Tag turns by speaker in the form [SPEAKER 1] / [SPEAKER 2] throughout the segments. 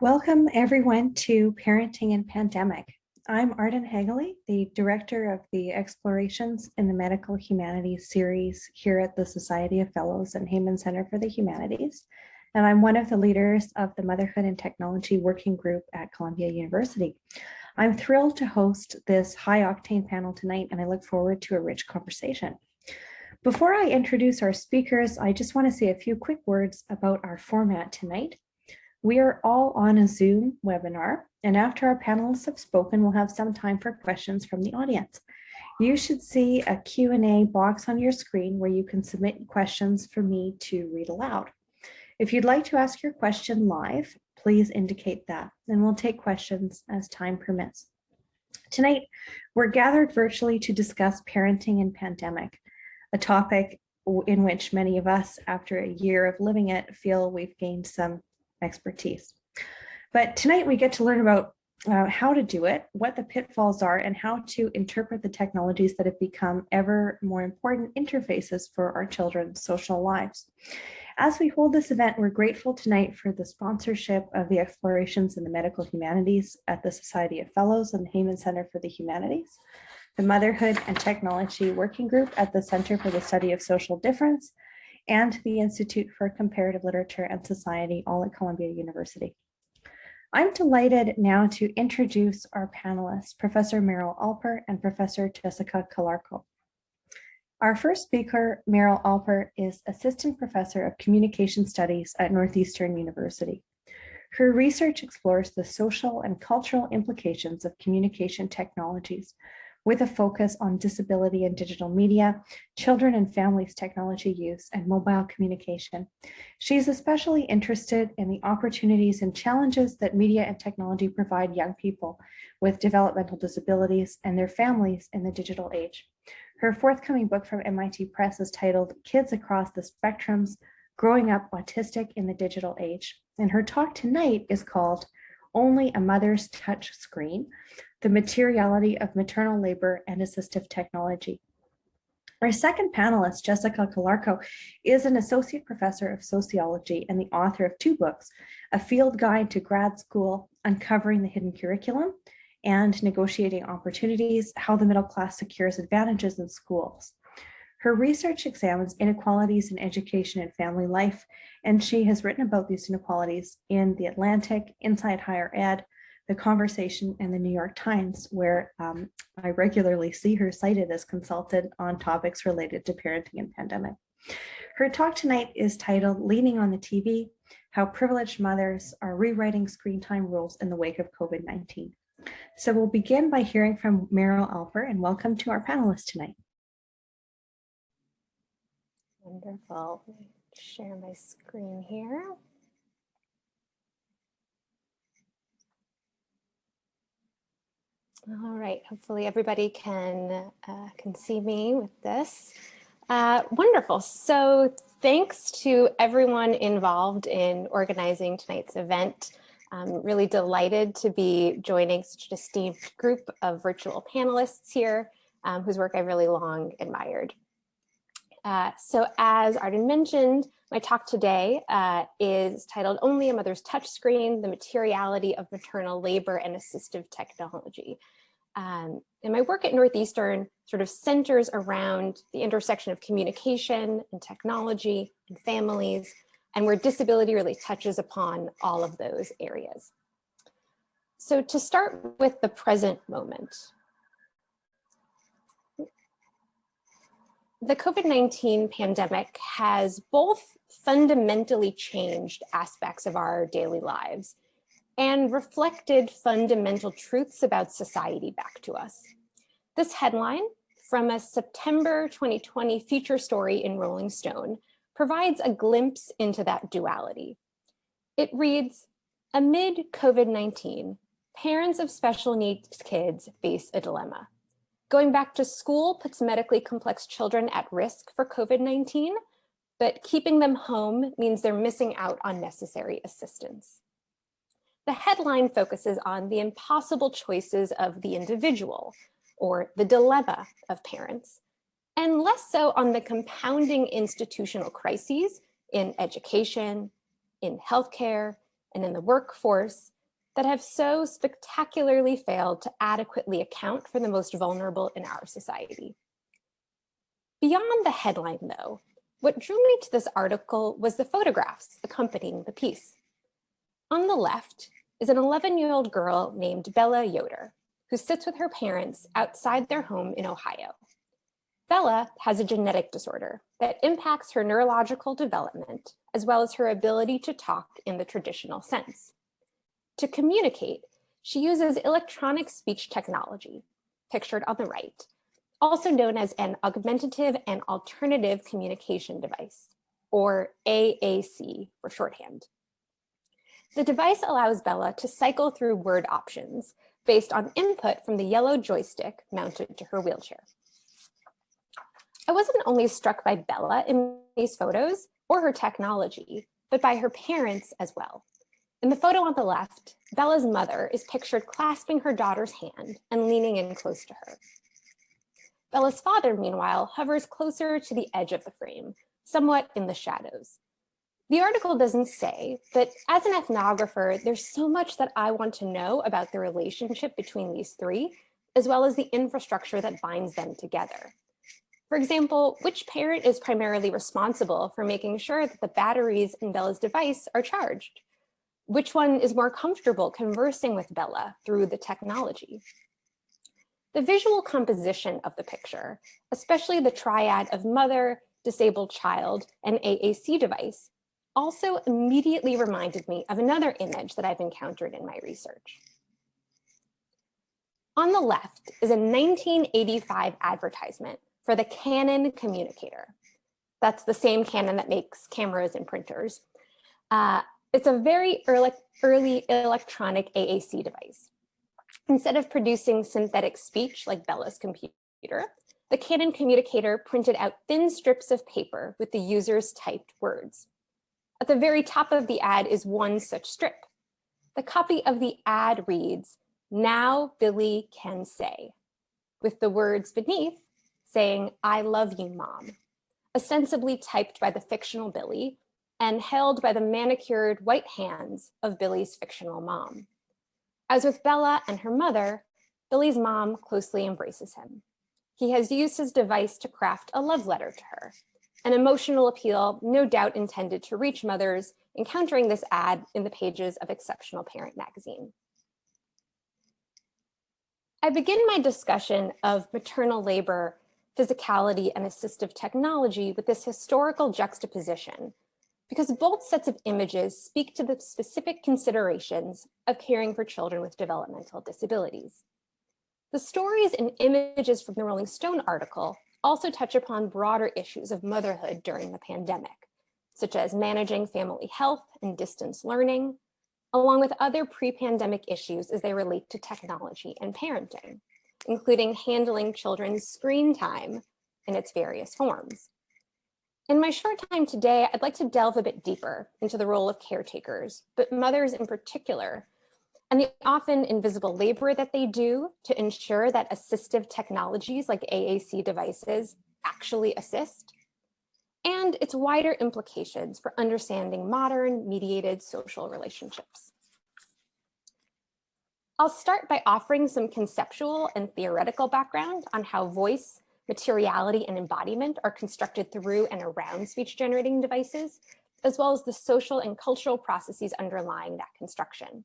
[SPEAKER 1] Welcome everyone to Parenting in Pandemic. I'm Arden Hagley, the director of the Explorations in the Medical Humanities series here at the Society of Fellows and Heyman Center for the Humanities. And I'm one of the leaders of the Motherhood and Technology Working Group at Columbia University. I'm thrilled to host this high-octane panel tonight, and I look forward to a rich conversation. Before I introduce our speakers, I just want to say a few quick words about our format tonight. We are all on a Zoom webinar, and after our panelists have spoken, we'll have some time for questions from the audience. You should see a Q&A box on your screen where you can submit questions for me to read aloud. If you'd like to ask your question live, please indicate that, and we'll take questions as time permits. Tonight, we're gathered virtually to discuss parenting in pandemic, a topic in which many of us, after a year of living it, feel we've gained some expertise. But tonight we get to learn about how to do it, what the pitfalls are, and how to interpret the technologies that have become ever more important interfaces for our children's social lives. As we hold this event, we're grateful tonight for the sponsorship of the Explorations in the Medical Humanities at the Society of Fellows and the Heyman Center for the Humanities, the Motherhood and Technology Working Group at the Center for the Study of Social Difference, and the Institute for Comparative Literature and Society, all at Columbia University. I'm delighted now to introduce our panelists, Professor Meryl Alper and Professor Jessica Calarco. Our first speaker, Meryl Alper, is Assistant Professor of Communication Studies at Northeastern University. Her research explores the social and cultural implications of communication technologies, with a focus on disability and digital media, children and families technology use, and mobile communication. She's especially interested in the opportunities and challenges that media and technology provide young people with developmental disabilities and their families in the digital age. Her forthcoming book from MIT Press is titled Kids Across the Spectrums, Growing Up Autistic in the Digital Age. And her talk tonight is called Only a Mother's Touch Screen, the Materiality of Maternal Labor and Assistive Technology. Our second panelist, Jessica Calarco, is an associate professor of sociology and the author of two books, A Field Guide to Grad School, Uncovering the Hidden Curriculum, and Negotiating Opportunities, How the Middle Class Secures Advantages in Schools. Her research examines inequalities in education and family life, and she has written about these inequalities in The Atlantic, Inside Higher Ed, The Conversation, and the New York Times, where I regularly see her cited as consultant on topics related to parenting and pandemic. Her talk tonight is titled Leaning on the TV, How Privileged Mothers Are Rewriting Screen Time Rules in the Wake of COVID-19. So we'll begin by hearing from Meryl Alper, and welcome to our panelists tonight.
[SPEAKER 2] Wonderful. Let me share my screen here. All right, hopefully everybody can see me with this. Wonderful. So thanks to everyone involved in organizing tonight's event. I'm really delighted to be joining such an esteemed group of virtual panelists here, whose work I've really long admired. So as Arden mentioned, my talk today is titled Only a Mother's Touchscreen, the Materiality of Maternal Labor and Assistive Technology. And my work at Northeastern sort of centers around the intersection of communication and technology and families, and where disability really touches upon all of those areas. So to start with the present moment, the COVID-19 pandemic has both fundamentally changed aspects of our daily lives and reflected fundamental truths about society back to us. This headline from a September 2020 feature story in Rolling Stone provides a glimpse into that duality. It reads, amid COVID-19, parents of special needs kids face a dilemma. Going back to school puts medically complex children at risk for COVID-19, but keeping them home means they're missing out on necessary assistance. The headline focuses on the impossible choices of the individual, or the dilemma of parents, and less so on the compounding institutional crises in education, in healthcare, and in the workforce that have so spectacularly failed to adequately account for the most vulnerable in our society. Beyond the headline, though, what drew me to this article was the photographs accompanying the piece. On the left is an 11-year-old girl named Bella Yoder, who sits with her parents outside their home in Ohio. Bella has a genetic disorder that impacts her neurological development, as well as her ability to talk in the traditional sense. To communicate, she uses electronic speech technology, pictured on the right, also known as an augmentative and alternative communication device, or AAC for shorthand. The device allows Bella to cycle through word options based on input from the yellow joystick mounted to her wheelchair. I wasn't only struck by Bella in these photos or her technology, but by her parents as well. In the photo on the left, Bella's mother is pictured clasping her daughter's hand and leaning in close to her. Bella's father, meanwhile, hovers closer to the edge of the frame, somewhat in the shadows. The article doesn't say, but as an ethnographer, there's so much that I want to know about the relationship between these three, as well as the infrastructure that binds them together. For example, which parent is primarily responsible for making sure that the batteries in Bella's device are charged? Which one is more comfortable conversing with Bella through the technology? The visual composition of the picture, especially the triad of mother, disabled child, and AAC device, also immediately reminded me of another image that I've encountered in my research. On the left is a 1985 advertisement for the Canon communicator. That's the same Canon that makes cameras and printers. It's a very early electronic AAC device. Instead of producing synthetic speech like Bella's computer, the Canon communicator printed out thin strips of paper with the user's typed words. At the very top of the ad is one such strip. The copy of the ad reads, "Now Billy can say," with the words beneath saying, "I love you, Mom," ostensibly typed by the fictional Billy and held by the manicured white hands of Billy's fictional mom. As with Bella and her mother, Billy's mom closely embraces him. He has used his device to craft a love letter to her, an emotional appeal no doubt intended to reach mothers encountering this ad in the pages of Exceptional Parent magazine. I begin my discussion of maternal labor, physicality, and assistive technology with this historical juxtaposition, because both sets of images speak to the specific considerations of caring for children with developmental disabilities. The stories and images from the Rolling Stone article also touch upon broader issues of motherhood during the pandemic, such as managing family health and distance learning, along with other pre-pandemic issues as they relate to technology and parenting, including handling children's screen time in its various forms. In my short time today, I'd like to delve a bit deeper into the role of caretakers, but mothers in particular, and the often invisible labor that they do to ensure that assistive technologies like AAC devices actually assist, and its wider implications for understanding modern mediated social relationships. I'll start by offering some conceptual and theoretical background on how voice, materiality, and embodiment are constructed through and around speech-generating devices, as well as the social and cultural processes underlying that construction.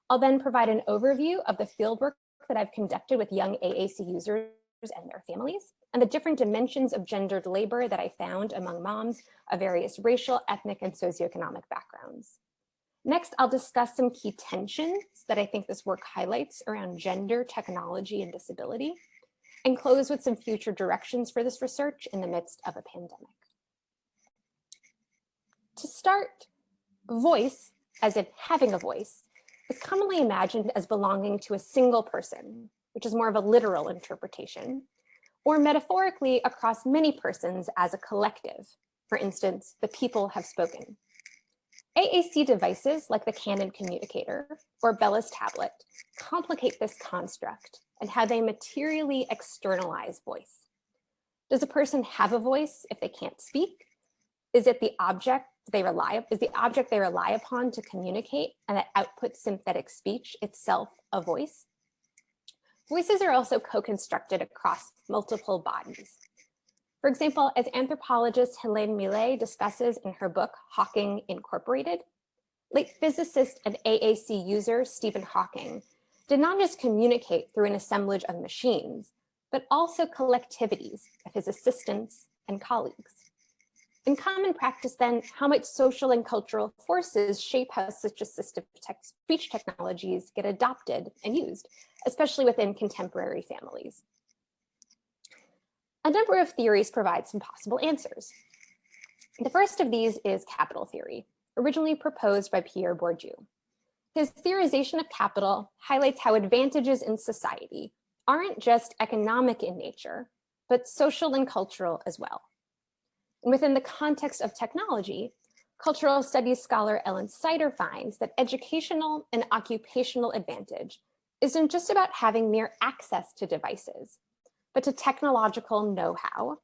[SPEAKER 2] I'll then provide an overview of the fieldwork that I've conducted with young AAC users and their families, and the different dimensions of gendered labor that I found among moms of various racial, ethnic, and socioeconomic backgrounds. Next, I'll discuss some key tensions that I think this work highlights around gender, technology, and disability, and close with some future directions for this research in the midst of a pandemic. To start, voice, as in having a voice, is commonly imagined as belonging to a single person, which is more of a literal interpretation, or metaphorically across many persons as a collective. For instance, the people have spoken. AAC devices like the Canon communicator or Bella's tablet complicate this construct and how they materially externalize voice. Does a person have a voice if they can't speak? Is it the object is the object they rely upon to communicate, and that outputs synthetic speech itself a voice. Voices are also co-constructed across multiple bodies. For example, as anthropologist Helene Millet discusses in her book, Hawking Incorporated, late physicist and AAC user Stephen Hawking did not just communicate through an assemblage of machines, but also collectivities of his assistants and colleagues. In common practice then, how might social and cultural forces shape how such assistive speech technologies get adopted and used, especially within contemporary families? A number of theories provide some possible answers. The first of these is capital theory, originally proposed by Pierre Bourdieu. His theorization of capital highlights how advantages in society aren't just economic in nature, but social and cultural as well. And within the context of technology, cultural studies scholar Ellen Sider finds that educational and occupational advantage isn't just about having mere access to devices, but to technological know-how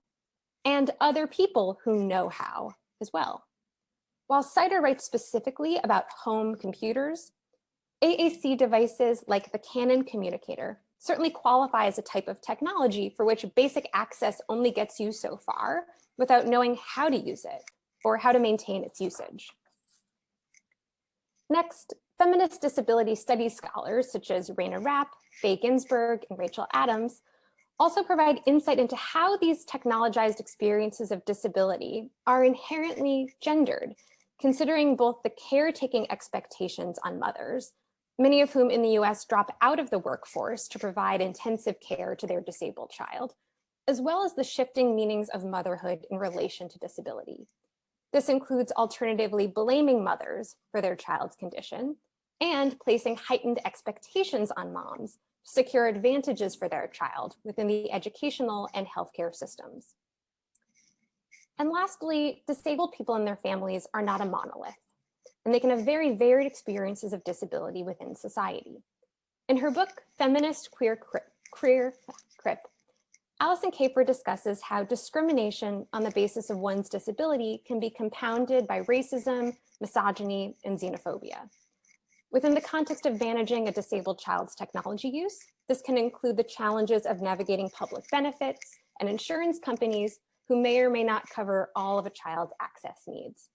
[SPEAKER 2] and other people who know how as well. While Sider writes specifically about home computers, AAC devices like the Canon communicator certainly qualify as a type of technology for which basic access only gets you so far without knowing how to use it or how to maintain its usage. Next, feminist disability studies scholars such as Raina Rapp, Faye Ginsburg, and Rachel Adams also provide insight into how these technologized experiences of disability are inherently gendered, considering both the caretaking expectations on mothers, many of whom in the US drop out of the workforce to provide intensive care to their disabled child, as well as the shifting meanings of motherhood in relation to disability. This includes alternatively blaming mothers for their child's condition and placing heightened expectations on moms to secure advantages for their child within the educational and healthcare systems. And lastly, disabled people and their families are not a monolith, and they can have very varied experiences of disability within society. In her book, Feminist Queer Crip, Alison Caper discusses how discrimination on the basis of one's disability can be compounded by racism, misogyny, and xenophobia. Within the context of managing a disabled child's technology use, this can include the challenges of navigating public benefits and insurance companies who may or may not cover all of a child's access needs.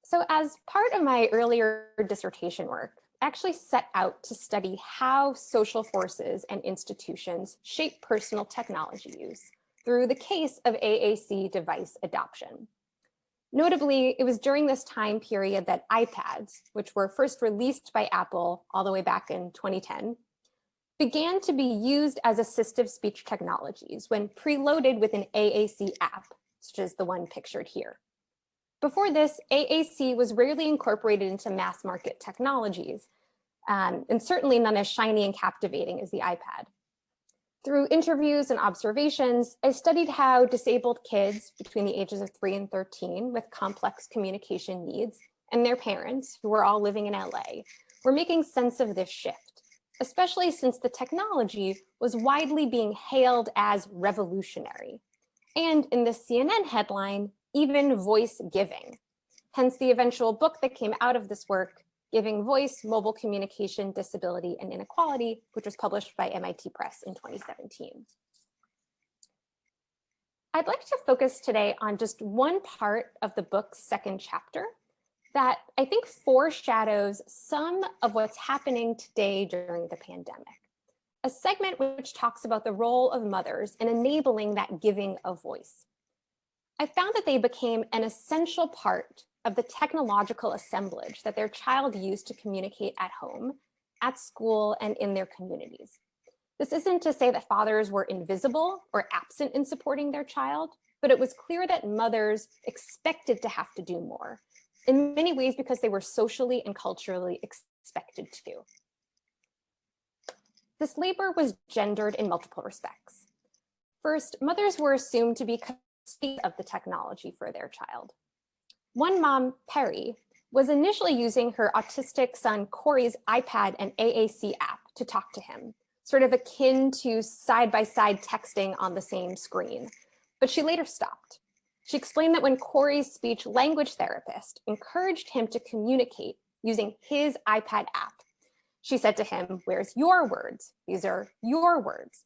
[SPEAKER 2] So as part of my earlier dissertation work, I actually set out to study how social forces and institutions shape personal technology use through the case of AAC device adoption. Notably, it was during this time period that iPads, which were first released by Apple all the way back in 2010, began to be used as assistive speech technologies when preloaded with an AAC app, such as the one pictured here. Before this, AAC was rarely incorporated into mass market technologies, and certainly none as shiny and captivating as the iPad. Through interviews and observations, I studied how disabled kids between the ages of 3 and 13 with complex communication needs and their parents, who were all living in LA, were making sense of this shift, especially since the technology was widely being hailed as revolutionary. And in the CNN headline, even voice giving. Hence the eventual book that came out of this work, Giving Voice, Mobile Communication, Disability, and Inequality, which was published by MIT Press in 2017. I'd like to focus today on just one part of the book's second chapter that I think foreshadows some of what's happening today during the pandemic. A segment which talks about the role of mothers in enabling that giving of voice. I found that they became an essential part of the technological assemblage that their child used to communicate at home, at school, and in their communities. This isn't to say that fathers were invisible or absent in supporting their child, but it was clear that mothers expected to have to do more, in many ways because they were socially and culturally expected to. This labor was gendered in multiple respects. First, mothers were assumed to be of the technology for their child. One mom, Perry, was initially using her autistic son Corey's iPad and AAC app to talk to him, sort of akin to side-by-side texting on the same screen, but she later stopped. She explained that when Corey's speech language therapist encouraged him to communicate using his iPad app, she said to him, "Where's your words? These are your words."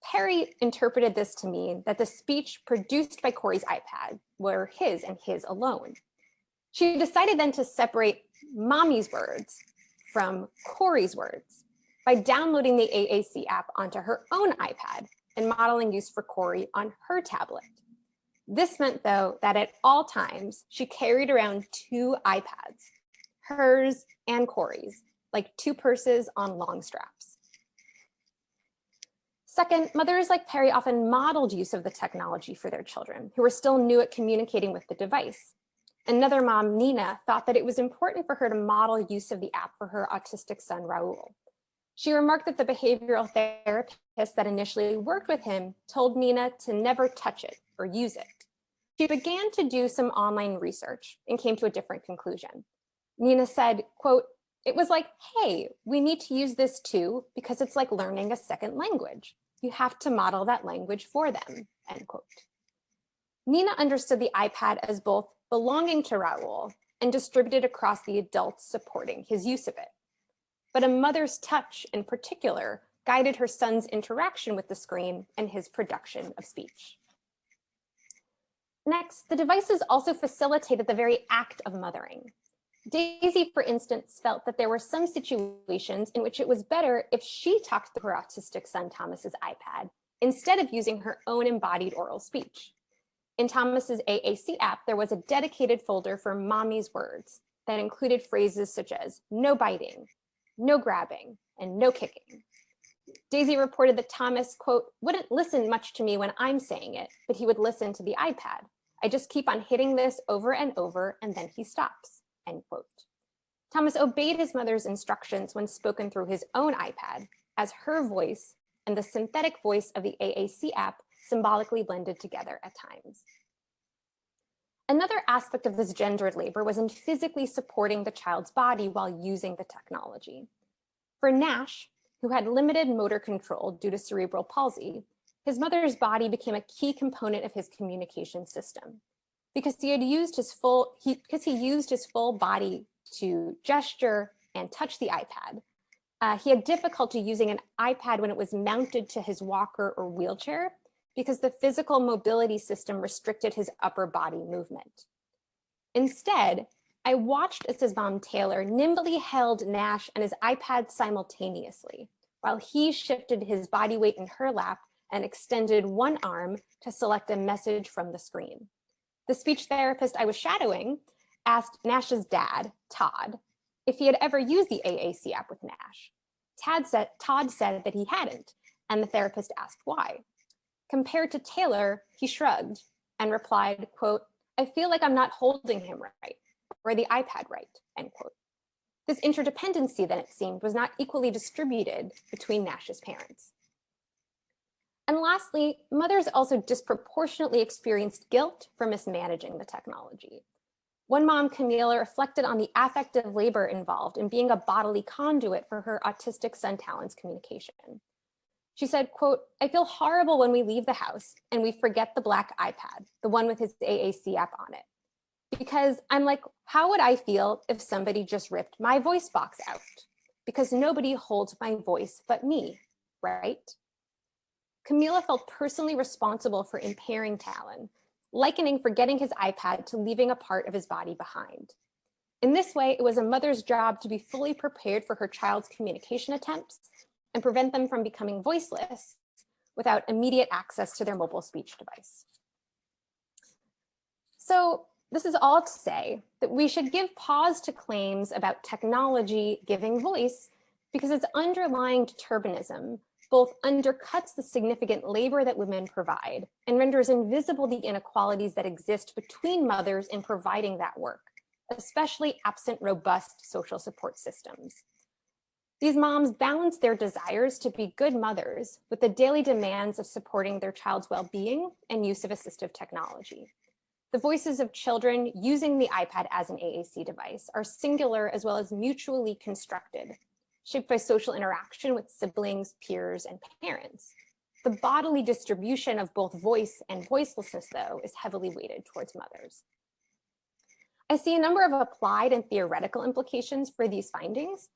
[SPEAKER 2] Perry interpreted this to mean that the speech produced by Corey's iPad were his and his alone. She decided then to separate mommy's words from Corey's words by downloading the AAC app onto her own iPad and modeling use for Corey on her tablet. This meant, though, that at all times she carried around two iPads, hers and Corey's, like two purses on long straps. Second, mothers like Perry often modeled use of the technology for their children, who were still new at communicating with the device. Another mom, Nina, thought that it was important for her to model use of the app for her autistic son, Raul. She remarked that the behavioral therapist that initially worked with him told Nina to never touch it or use it. She began to do some online research and came to a different conclusion. Nina said, quote, "It was like, hey, we need to use this too because it's like learning a second language. You have to model that language for them," end quote. Nina understood the iPad as both belonging to Raul and distributed across the adults supporting his use of it. But a mother's touch in particular guided her son's interaction with the screen and his production of speech. Next, the devices also facilitated the very act of mothering. Daisy, for instance, felt that there were some situations in which it was better if she talked to her autistic son Thomas's iPad instead of using her own embodied oral speech. In Thomas's AAC app, there was a dedicated folder for mommy's words that included phrases such as no biting, no grabbing, and no kicking. Daisy reported that Thomas, quote, "wouldn't listen much to me when I'm saying it, but he would listen to the iPad. I just keep on hitting this over and over, and then he stops," end quote. Thomas obeyed his mother's instructions when spoken through his own iPad, as her voice and the synthetic voice of the AAC app symbolically blended together at times. Another aspect of this gendered labor was in physically supporting the child's body while using the technology. For Nash, who had limited motor control due to cerebral palsy, his mother's body became a key component of his communication system. Because he used his full body to gesture and touch the iPad, he had difficulty using an iPad when it was mounted to his walker or wheelchair because the physical mobility system restricted his upper body movement. Instead, I watched as his mom, Taylor, nimbly held Nash and his iPad simultaneously, while he shifted his body weight in her lap and extended one arm to select a message from the screen. The speech therapist I was shadowing asked Nash's dad, Todd, if he had ever used the AAC app with Nash. Todd said that he hadn't, and the therapist asked why. Compared to Taylor, he shrugged and replied, quote, "I feel like I'm not holding him right, or the iPad right," end quote. This interdependency, then it seemed, was not equally distributed between Nash's parents. And lastly, mothers also disproportionately experienced guilt for mismanaging the technology. One mom, Camila, reflected on the affective labor involved in being a bodily conduit for her autistic son Talon's communication. She said, quote, "I feel horrible when we leave the house and we forget the black iPad, the one with his AAC app on it. Because I'm like, how would I feel if somebody just ripped my voice box out? Because nobody holds my voice but me, right?" Camila felt personally responsible for impairing Talon, likening forgetting his iPad to leaving a part of his body behind. In this way, it was a mother's job to be fully prepared for her child's communication attempts and prevent them from becoming voiceless without immediate access to their mobile speech device. So this is all to say that we should give pause to claims about technology giving voice because its underlying determinism both undercuts the significant labor that women provide and renders invisible the inequalities that exist between mothers in providing that work, especially absent robust social support systems. These moms balance their desires to be good mothers with the daily demands of supporting their child's well-being and use of assistive technology. The voices of children using the iPad as an AAC device are singular as well as mutually constructed, shaped by social interaction with siblings, peers, and parents. The bodily distribution of both voice and voicelessness, though, is heavily weighted towards mothers. I see a number of applied and theoretical implications for these findings,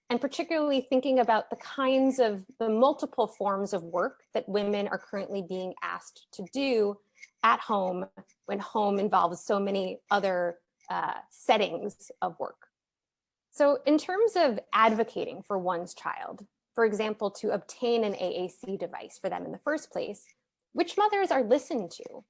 [SPEAKER 2] and particularly thinking about the kinds of the multiple forms of work that women are currently being asked to do at home when home involves so many other settings of work. So in terms of advocating for one's child, for example, to obtain an AAC device for them in the first place, which mothers are listened to?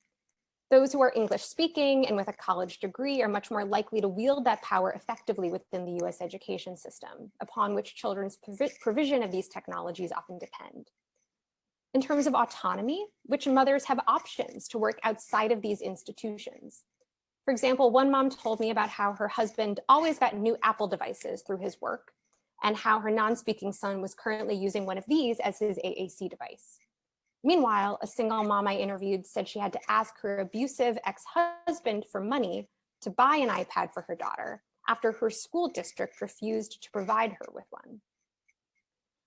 [SPEAKER 2] Those who are English speaking and with a college degree are much more likely to wield that power effectively within the US education system, upon which children's provision of these technologies often depend. In terms of autonomy, which mothers have options to work outside of these institutions. For example, one mom told me about how her husband always got new Apple devices through his work and how her non-speaking son was currently using one of these as his AAC device. Meanwhile, a single mom I interviewed said she had to ask her abusive ex-husband for money to buy an iPad for her daughter after her school district refused to provide her with one.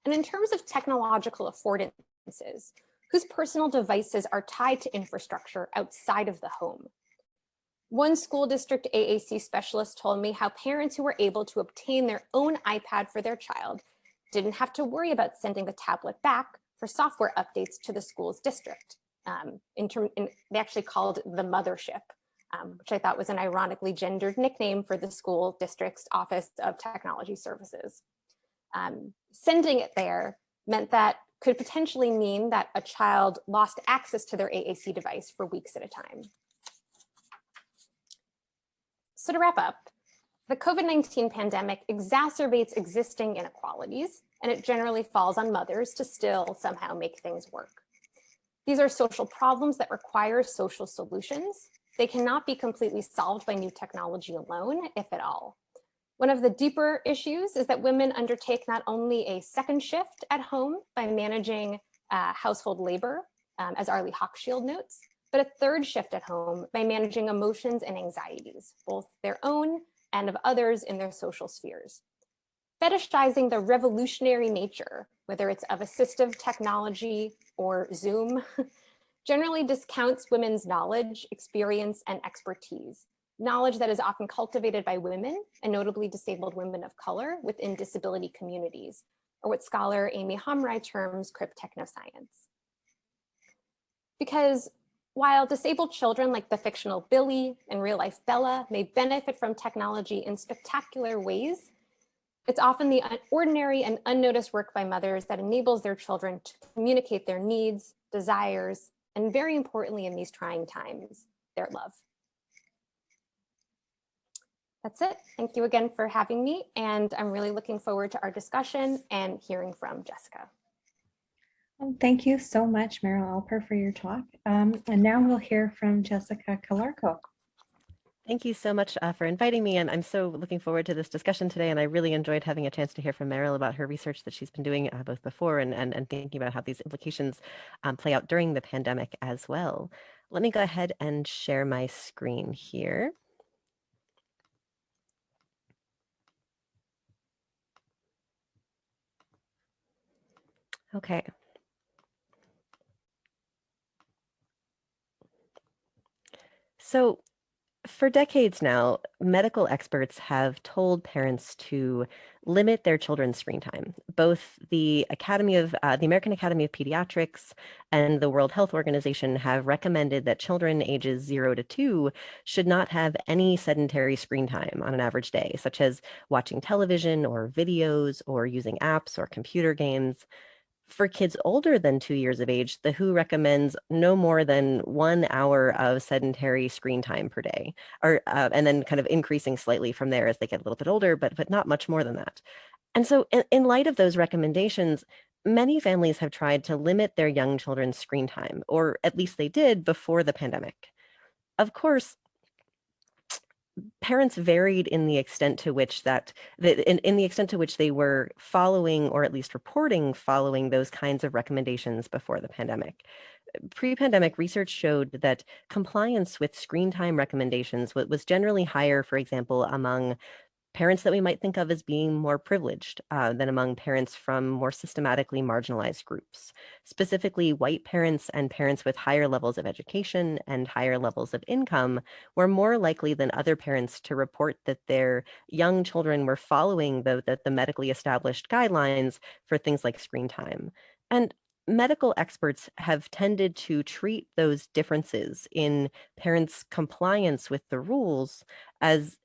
[SPEAKER 2] And in terms of technological affordances, whose personal devices are tied to infrastructure outside of the home? One school district AAC specialist told me how parents who were able to obtain their own iPad for their child didn't have to worry about sending the tablet back for software updates to the school's district. They actually called the mothership, which I thought was an ironically gendered nickname for the school district's Office of Technology Services. Sending it there meant that could potentially mean that a child lost access to their AAC device for weeks at a time. So to wrap up, the COVID-19 pandemic exacerbates existing inequalities, and it generally falls on mothers to still somehow make things work. These are social problems that require social solutions. They cannot be completely solved by new technology alone, if at all. One of the deeper issues is that women undertake not only a second shift at home by managing household labor, as Arlie Hochschild notes, but a third shift at home by managing emotions and anxieties, both their own and of others in their social spheres. Fetishizing the revolutionary nature, whether it's of assistive technology or Zoom, generally discounts women's knowledge, experience, and expertise, knowledge that is often cultivated by women, and notably disabled women of color within disability communities, or what scholar Amy Hamrai terms cryptechnoscience. Because while disabled children like the fictional Billy and real life Bella may benefit from technology in spectacular ways, it's often the ordinary and unnoticed work by mothers that enables their children to communicate their needs, desires, and very importantly in these trying times, their love. That's it. Thank you again for having me, and I'm really looking forward to our discussion and hearing from Jessica.
[SPEAKER 1] Thank you so much, Meryl Alper, for your talk. And now we'll hear from Jessica Calarco.
[SPEAKER 3] Thank you so much for inviting me, and I'm so looking forward to this discussion today, and I really enjoyed having a chance to hear from Meryl about her research that she's been doing both before and thinking about how these implications play out during the pandemic as well. Let me go ahead and share my screen here. Okay. So for decades now, medical experts have told parents to limit their children's screen time. Both the American Academy of Pediatrics and the World Health Organization have recommended that children ages 0 to 2 should not have any sedentary screen time on an average day, such as watching television or videos or using apps or computer games. For kids older than 2 years of age, the WHO recommends no more than 1 hour of sedentary screen time per day, or and then kind of increasing slightly from there as they get a little bit older, but not much more than that. And so in light of those recommendations, many families have tried to limit their young children's screen time, or at least they did before the pandemic. Of course, parents varied in the extent to which in the extent to which they were following, or at least reporting following, those kinds of recommendations before the pandemic. Pre-pandemic research showed that compliance with screen time recommendations was generally higher, for example, among parents that we might think of as being more privileged than among parents from more systematically marginalized groups. Specifically, white parents and parents with higher levels of education and higher levels of income were more likely than other parents to report that their young children were following the medically established guidelines for things like screen time. And medical experts have tended to treat those differences in parents' compliance with the rules as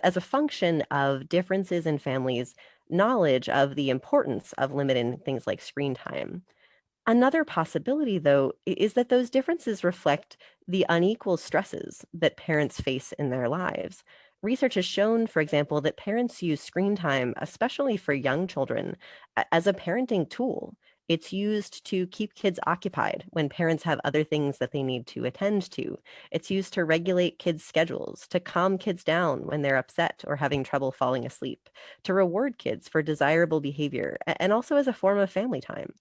[SPEAKER 3] as a function of differences in families' knowledge of the importance of limiting things like screen time. Another possibility, though, is that those differences reflect the unequal stresses that parents face in their lives. Research has shown, for example, that parents use screen time, especially for young children, as a parenting tool. It's used to keep kids occupied when parents have other things that they need to attend to. It's used to regulate kids' schedules, to calm kids down when they're upset or having trouble falling asleep, to reward kids for desirable behavior, and also as a form of family time.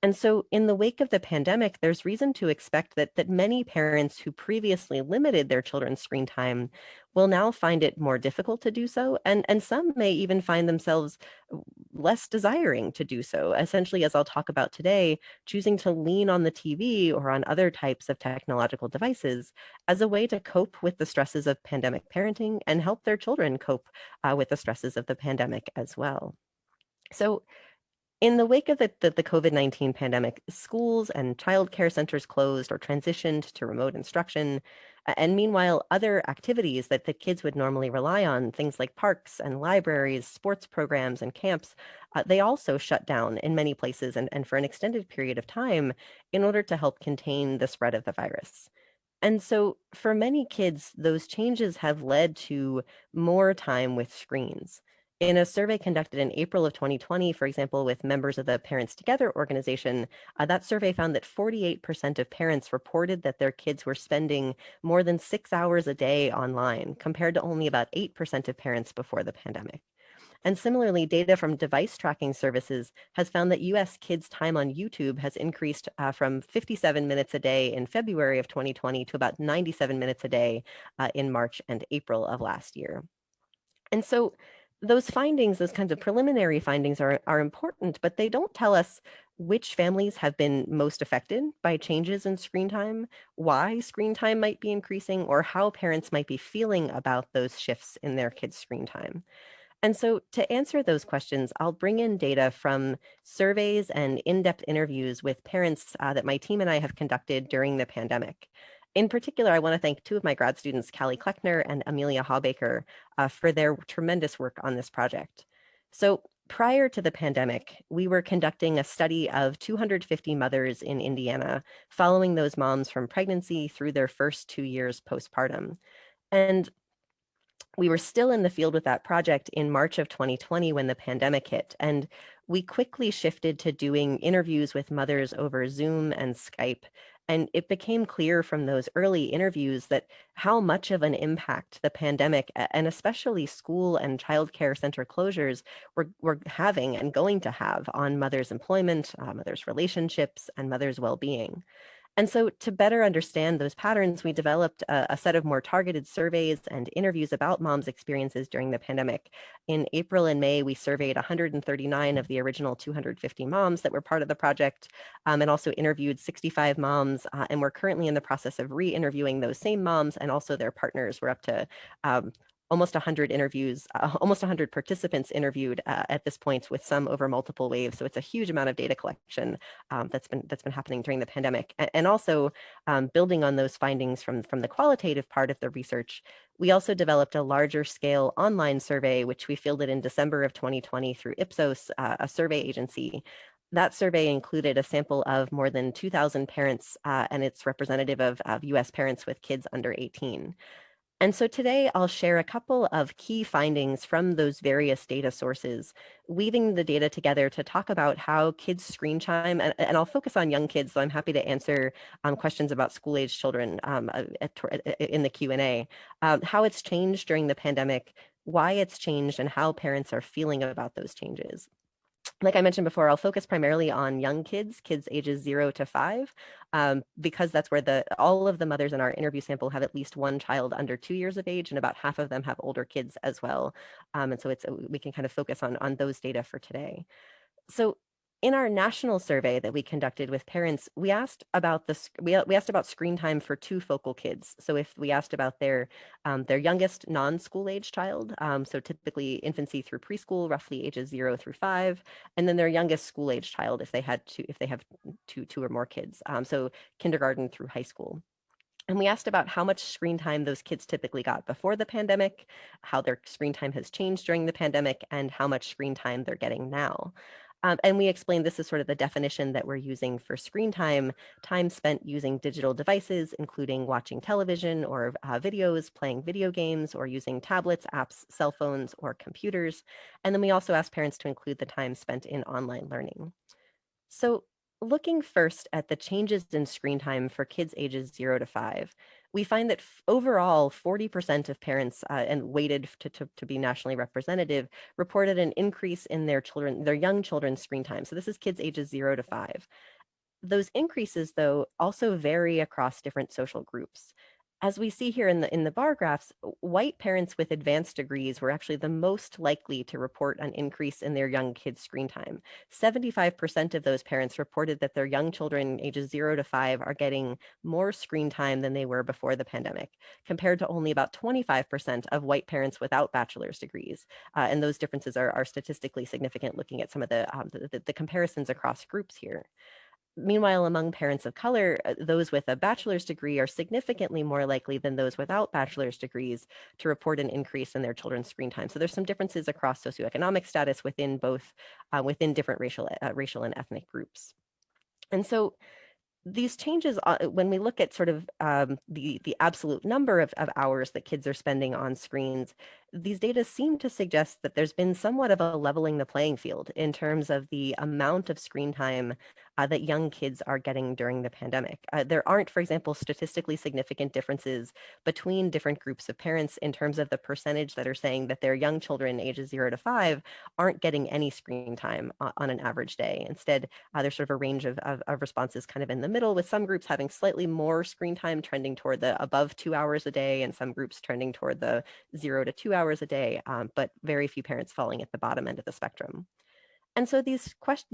[SPEAKER 3] And so in the wake of the pandemic, there's reason to expect that many parents who previously limited their children's screen time will now find it more difficult to do so, and some may even find themselves less desiring to do so. Essentially, as I'll talk about today, choosing to lean on the TV or on other types of technological devices as a way to cope with the stresses of pandemic parenting and help their children cope with the stresses of the pandemic as well. So in the wake of the COVID-19 pandemic, schools and childcare centers closed or transitioned to remote instruction. And meanwhile, other activities that the kids would normally rely on, things like parks and libraries, sports programs, and camps, they also shut down in many places and for an extended period of time in order to help contain the spread of the virus. And so for many kids, those changes have led to more time with screens. In a survey conducted in April of 2020, for example, with members of the Parents Together organization, that survey found that 48% of parents reported that their kids were spending more than 6 hours a day online, compared to only about 8% of parents before the pandemic. And similarly, data from device tracking services has found that US kids' time on YouTube has increased from 57 minutes a day in February of 2020 to about 97 minutes a day in March and April of last year. And so those findings, those kinds of preliminary findings are important, but they don't tell us which families have been most affected by changes in screen time, why screen time might be increasing, or how parents might be feeling about those shifts in their kids' screen time. And so to answer those questions, I'll bring in data from surveys and in-depth interviews with parents that my team and I have conducted during the pandemic. In particular, I want to thank two of my grad students, Callie Kleckner and Amelia Hawbaker, for their tremendous work on this project. So prior to the pandemic, we were conducting a study of 250 mothers in Indiana, following those moms from pregnancy through their first 2 years postpartum. And we were still in the field with that project in March of 2020 when the pandemic hit. And we quickly shifted to doing interviews with mothers over Zoom and Skype. And it became clear from those early interviews that how much of an impact the pandemic and especially school and childcare center closures were having and going to have on mothers' employment, mothers' relationships, and mothers' well-being. And so to better understand those patterns, we developed a set of more targeted surveys and interviews about moms' experiences during the pandemic. In April and May, we surveyed 139 of the original 250 moms that were part of the project, and also interviewed 65 moms. And we're currently in the process of re-interviewing those same moms and also their partners. We're up to almost 100 interviews, almost 100 participants interviewed at this point, with some over multiple waves. So it's a huge amount of data collection that's been happening during the pandemic. And also building on those findings from the qualitative part of the research, we also developed a larger scale online survey, which we fielded in December of 2020 through Ipsos, a survey agency. That survey included a sample of more than 2,000 parents, and it's representative of US parents with kids under 18. And so today I'll share a couple of key findings from those various data sources, weaving the data together to talk about how kids' screen time, and I'll focus on young kids, so I'm happy to answer questions about school-age children in the Q&A, how it's changed during the pandemic, why it's changed, and how parents are feeling about those changes. Like I mentioned before, I'll focus primarily on young kids, kids ages 0 to 5, because that's where all of the mothers in our interview sample have at least one child under 2 years of age, and about half of them have older kids as well. And so we can kind of focus on those data for today. So in our national survey that we conducted with parents, we asked about we asked about screen time for two focal kids. So if we asked about their youngest non-school age child, so typically infancy through preschool, roughly ages 0 through 5, and then their youngest school age child if they have two or more kids, so kindergarten through high school. And we asked about how much screen time those kids typically got before the pandemic, how their screen time has changed during the pandemic, and how much screen time they're getting now. And we explained this is sort of the definition that we're using for screen time spent using digital devices, including watching television or videos, playing video games, or using tablets, apps, cell phones, or computers. And then we also asked parents to include the time spent in online learning. So looking first at the changes in screen time for kids ages 0 to 5, we find that overall 40% of parents, and weighted to be nationally representative, reported an increase in their young children's screen time. So this is kids ages 0 to 5. Those increases, though, also vary across different social groups. As we see here in the bar graphs, white parents with advanced degrees were actually the most likely to report an increase in their young kids' screen time. 75% of those parents reported that their young children ages 0 to 5 are getting more screen time than they were before the pandemic, compared to only about 25% of white parents without bachelor's degrees. And those differences are statistically significant looking at some of the comparisons across groups here. Meanwhile, among parents of color, those with a bachelor's degree are significantly more likely than those without bachelor's degrees to report an increase in their children's screen time. So there's some differences across socioeconomic status within both, within different racial and ethnic groups. And so these changes, when we look at sort of the absolute number of hours that kids are spending on screens, these data seem to suggest that there's been somewhat of a leveling the playing field in terms of the amount of screen time that young kids are getting during the pandemic. There aren't, for example, statistically significant differences between different groups of parents in terms of the percentage that are saying that their young children ages 0 to 5 aren't getting any screen time on an average day. Instead, there's sort of a range of responses kind of in the middle, with some groups having slightly more screen time trending toward the above 2 hours a day, and some groups trending toward the 0 to 2 hours a day, but very few parents falling at the bottom end of the spectrum. And so these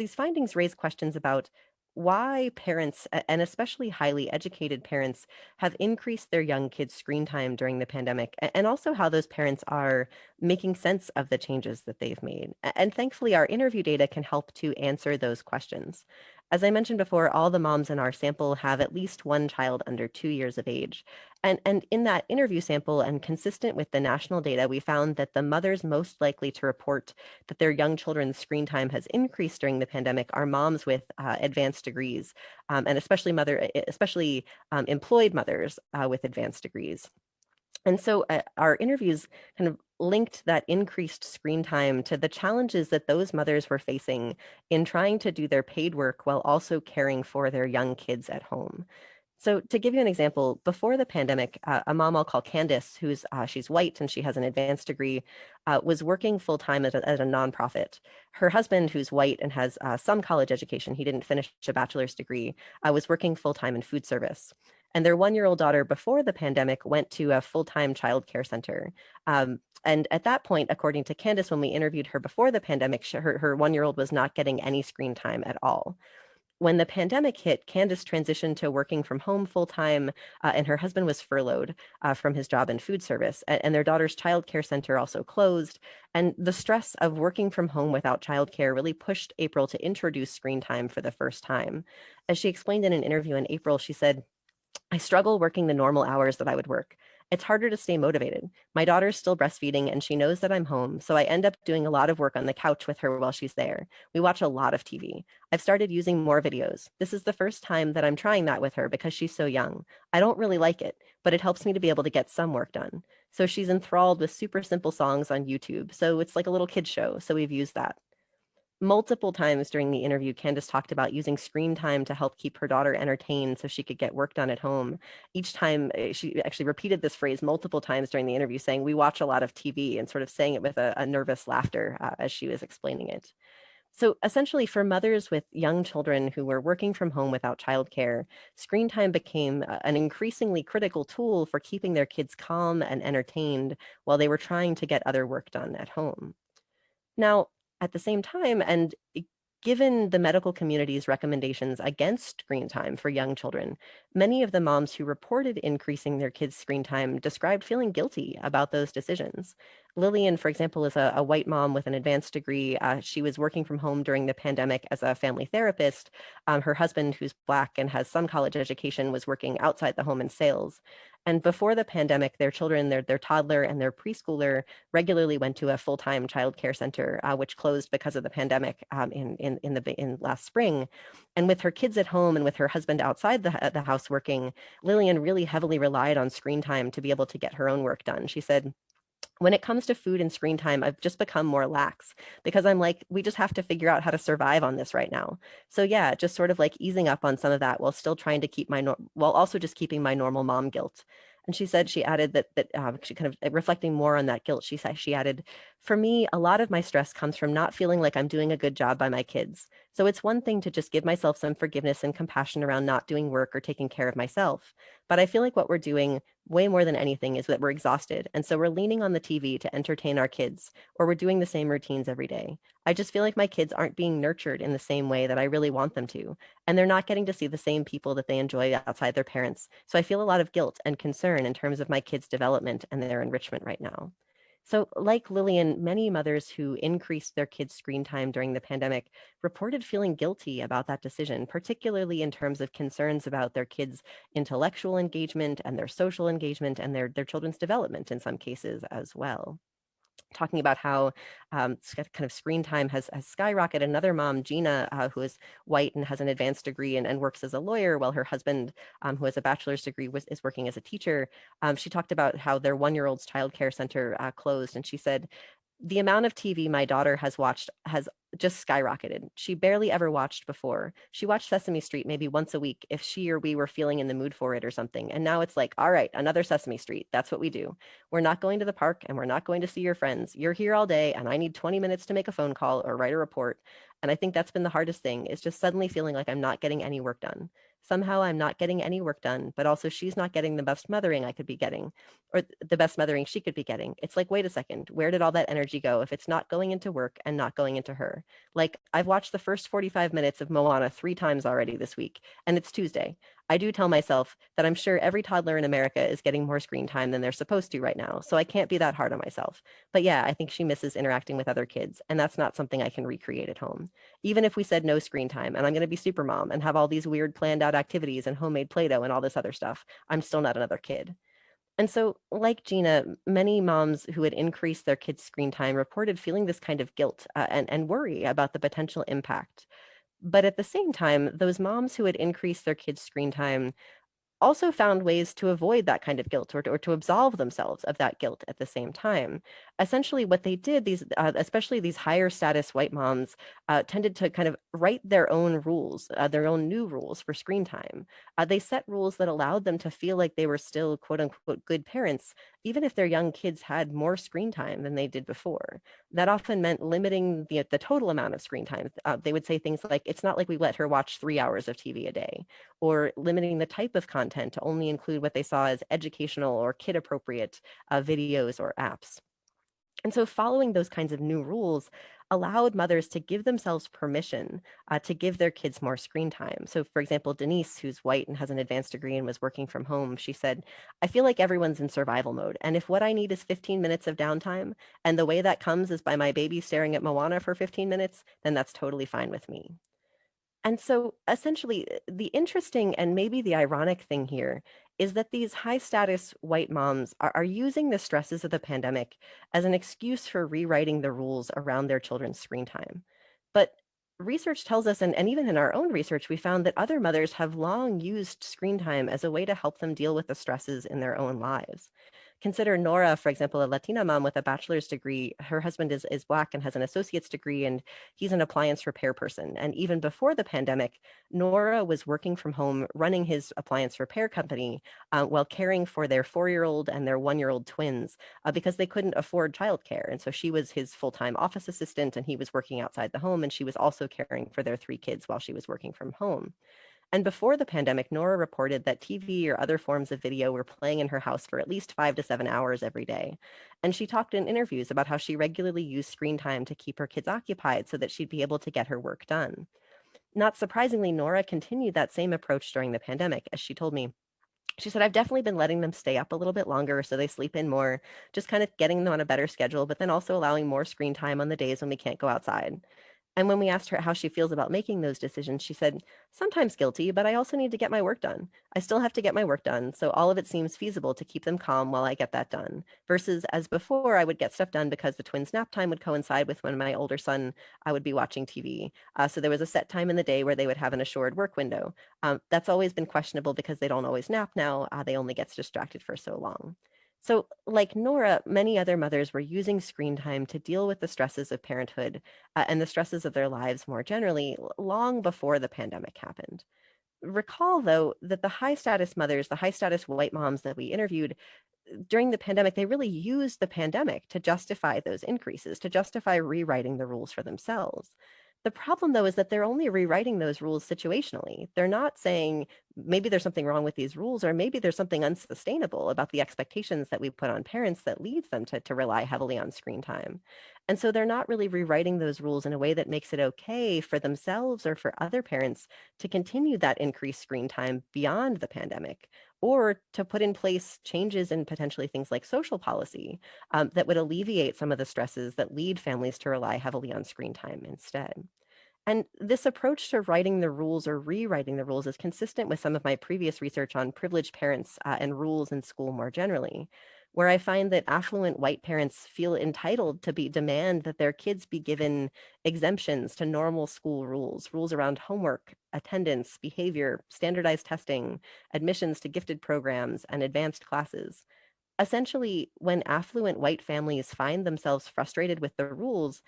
[SPEAKER 3] findings raise questions about why parents, and especially highly educated parents, have increased their young kids' screen time during the pandemic, and also how those parents are making sense of the changes that they've made. And thankfully, our interview data can help to answer those questions. As I mentioned before, all the moms in our sample have at least one child under 2 years of age. And in that interview sample, and consistent with the national data, we found that the mothers most likely to report that their young children's screen time has increased during the pandemic are moms with advanced degrees, and especially employed mothers with advanced degrees. And so our interviews kind of linked that increased screen time to the challenges that those mothers were facing in trying to do their paid work while also caring for their young kids at home. So to give you an example, before the pandemic, a mom I'll call Candace, she's white and she has an advanced degree, was working full time at a nonprofit. Her husband, who's white and has some college education, he didn't finish a bachelor's degree, was working full time in food service. And their 1-year-old daughter, before the pandemic, went to a full-time child care center. And at that point, according to Candace, when we interviewed her before the pandemic, her 1-year-old was not getting any screen time at all. When the pandemic hit, Candace transitioned to working from home full time, and her husband was furloughed from his job in food service. And their daughter's child care center also closed. And the stress of working from home without childcare really pushed April to introduce screen time for the first time. As she explained in an interview in April, she said, "I struggle working the normal hours that I would work. It's harder to stay motivated. My daughter's still breastfeeding and she knows that I'm home, so I end up doing a lot of work on the couch with her while she's there. We watch a lot of TV. I've started using more videos. This is the first time that I'm trying that with her because she's so young. I don't really like it, but it helps me to be able to get some work done." So she's enthralled with super simple songs on YouTube. So it's like a little kid show. So we've used that. Multiple times during the interview, Candace talked about using screen time to help keep her daughter entertained so she could get work done at home. Each time, she actually repeated this phrase multiple times during the interview, saying, "We watch a lot of TV," and sort of saying it with a nervous laughter as she was explaining it. So essentially, for mothers with young children who were working from home without childcare, screen time became an increasingly critical tool for keeping their kids calm and entertained while they were trying to get other work done at home. Now, at the same time, and given the medical community's recommendations against screen time for young children, many of the moms who reported increasing their kids' screen time described feeling guilty about those decisions. Lillian, for example, is a white mom with an advanced degree. She was working from home during the pandemic as a family therapist. Her husband, who's Black and has some college education, was working outside the home in sales. And before the pandemic, their children, their toddler and their preschooler, regularly went to a full-time child care center, which closed because of the pandemic in last spring. And with her kids at home and with her husband outside the house working, Lillian really heavily relied on screen time to be able to get her own work done. She said, when it comes to food and screen time, I've just become more lax because I'm like, we just have to figure out how to survive on this right now. So yeah, just sort of like easing up on some of that while still trying to keep while also just keeping my normal mom guilt. And she said, she added that she kind of reflecting more on that guilt. She added, for me, a lot of my stress comes from not feeling like I'm doing a good job by my kids. So it's one thing to just give myself some forgiveness and compassion around not doing work or taking care of myself. But I feel like what we're doing way more than anything is that we're exhausted. And so we're leaning on the TV to entertain our kids, or we're doing the same routines every day. I just feel like my kids aren't being nurtured in the same way that I really want them to. And they're not getting to see the same people that they enjoy outside their parents. So I feel a lot of guilt and concern in terms of my kids' development and their enrichment right now. So, like Lillian, many mothers who increased their kids' screen time during the pandemic reported feeling guilty about that decision, particularly in terms of concerns about their kids' intellectual engagement and their social engagement and their children's development in some cases as well. Talking about how kind of screen time has skyrocketed. Another mom, Gina, who is white and has an advanced degree and works as a lawyer, while her husband, who has a bachelor's degree, is working as a teacher. She talked about how their 1-year-old's child care center closed, and she said, the amount of TV my daughter has watched has just skyrocketed. She barely ever watched before. She watched Sesame Street maybe once a week if she or we were feeling in the mood for it or something. And now it's like, all right, another Sesame Street. That's what we do. We're not going to the park and we're not going to see your friends. You're here all day and I need 20 minutes to make a phone call or write a report. And I think that's been the hardest thing, is just suddenly feeling like I'm not getting any work done. Somehow I'm not getting any work done, but also she's not getting the best mothering I could be getting, or the best mothering she could be getting. It's like, wait a second, where did all that energy go if it's not going into work and not going into her? Like, I've watched the first 45 minutes of Moana 3 times already this week, and it's Tuesday. I do tell myself that I'm sure every toddler in America is getting more screen time than they're supposed to right now, so I can't be that hard on myself. But yeah, I think she misses interacting with other kids, and that's not something I can recreate at home. Even if we said no screen time and I'm going to be super mom and have all these weird planned out activities and homemade Play-Doh and all this other stuff, I'm still not another kid. And so, like Gina, many moms who had increased their kids' screen time reported feeling this kind of guilt and worry about the potential impact. But at the same time, those moms who had increased their kids' screen time also found ways to avoid that kind of guilt, or to absolve themselves of that guilt at the same time. Essentially, what they did, especially these higher status white moms, tended to kind of write their own rules, their own new rules for screen time. They set rules that allowed them to feel like they were still quote unquote good parents, even if their young kids had more screen time than they did before. That often meant limiting the total amount of screen time. They would say things like, it's not like we let her watch 3 hours of TV a day, or limiting the type of content to only include what they saw as educational or kid appropriate videos or apps. And so following those kinds of new rules allowed mothers to give themselves permission to give their kids more screen time. So, for example, Denise, who's white and has an advanced degree and was working from home, she said, I feel like everyone's in survival mode. And if what I need is 15 minutes of downtime, and the way that comes is by my baby staring at Moana for 15 minutes, then that's totally fine with me. And so essentially, the interesting and maybe the ironic thing here is that these high status white moms are using the stresses of the pandemic as an excuse for rewriting the rules around their children's screen time. But research tells us, and even in our own research, we found that other mothers have long used screen time as a way to help them deal with the stresses in their own lives. consider Nora, for example, a Latina mom with a bachelor's degree. Her husband is Black and has an associate's degree, and he's an appliance repair person. And even before the pandemic, Nora was working from home, running his appliance repair company while caring for their 4-year-old and their 1-year-old twins because they couldn't afford childcare. And so she was his full-time office assistant, and he was working outside the home, and she was also caring for their 3 kids while she was working from home. And before the pandemic, Nora reported that TV or other forms of video were playing in her house for at least 5 to 7 hours every day. And she talked in interviews about how she regularly used screen time to keep her kids occupied so that she'd be able to get her work done. Not surprisingly, Nora continued that same approach during the pandemic. As she told me, she said, I've definitely been letting them stay up a little bit longer so they sleep in more, just kind of getting them on a better schedule, but then also allowing more screen time on the days when we can't go outside. And when we asked her how she feels about making those decisions, she said, sometimes guilty, but I also need to get my work done. I still have to get my work done, so all of it seems feasible to keep them calm while I get that done. Versus as before, I would get stuff done because the twins' nap time would coincide with when my older son would be watching TV. So there was a set time in the day where they would have an assured work window. That's always been questionable because they don't always nap now. They only get distracted for so long. So, like Nora, many other mothers were using screen time to deal with the stresses of parenthood and the stresses of their lives more generally, long before the pandemic happened. Recall, though, that the high status mothers, the high status white moms that we interviewed during the pandemic, they really used the pandemic to justify those increases, to justify rewriting the rules for themselves. The problem, though, is that they're only rewriting those rules situationally. They're not saying maybe there's something wrong with these rules, or maybe there's something unsustainable about the expectations that we put on parents that leads them to rely heavily on screen time. And so they're not really rewriting those rules in a way that makes it okay for themselves or for other parents to continue that increased screen time beyond the pandemic, or to put in place changes in potentially things like social policy that would alleviate some of the stresses that lead families to rely heavily on screen time instead. And this approach to writing the rules or rewriting the rules is consistent with some of my previous research on privileged parents and rules in school more generally, where I find that affluent white parents feel entitled to demand that their kids be given exemptions to normal school rules, rules around homework, attendance, behavior, standardized testing, admissions to gifted programs, and advanced classes. Essentially, when affluent white families find themselves frustrated with the rules,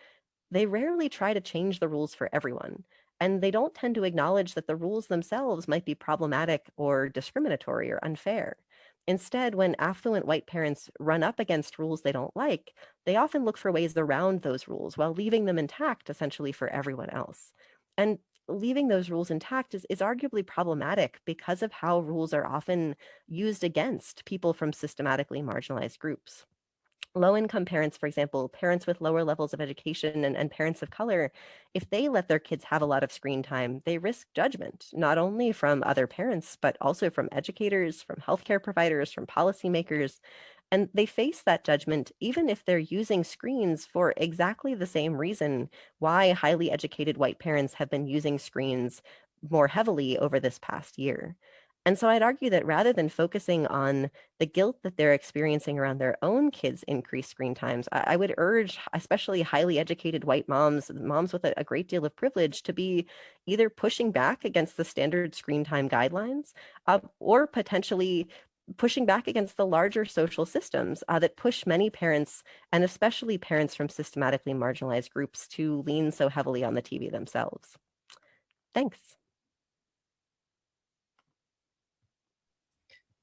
[SPEAKER 3] they rarely try to change the rules for everyone, and they don't tend to acknowledge that the rules themselves might be problematic or discriminatory or unfair. Instead, when affluent white parents run up against rules they don't like, they often look for ways around those rules while leaving them intact essentially for everyone else. And leaving those rules intact is arguably problematic because of how rules are often used against people from systematically marginalized groups. Low-income parents, for example, parents with lower levels of education and parents of color, if they let their kids have a lot of screen time, they risk judgment, not only from other parents, but also from educators, from healthcare providers, from policymakers. And they face that judgment even if they're using screens for exactly the same reason why highly educated white parents have been using screens more heavily over this past year. And so I'd argue that rather than focusing on the guilt that they're experiencing around their own kids' increased screen times, I would urge, especially highly educated white moms, moms with a great deal of privilege, to be either pushing back against the standard screen time guidelines or potentially pushing back against the larger social systems that push many parents, and especially parents from systematically marginalized groups, to lean so heavily on the TV themselves. Thanks.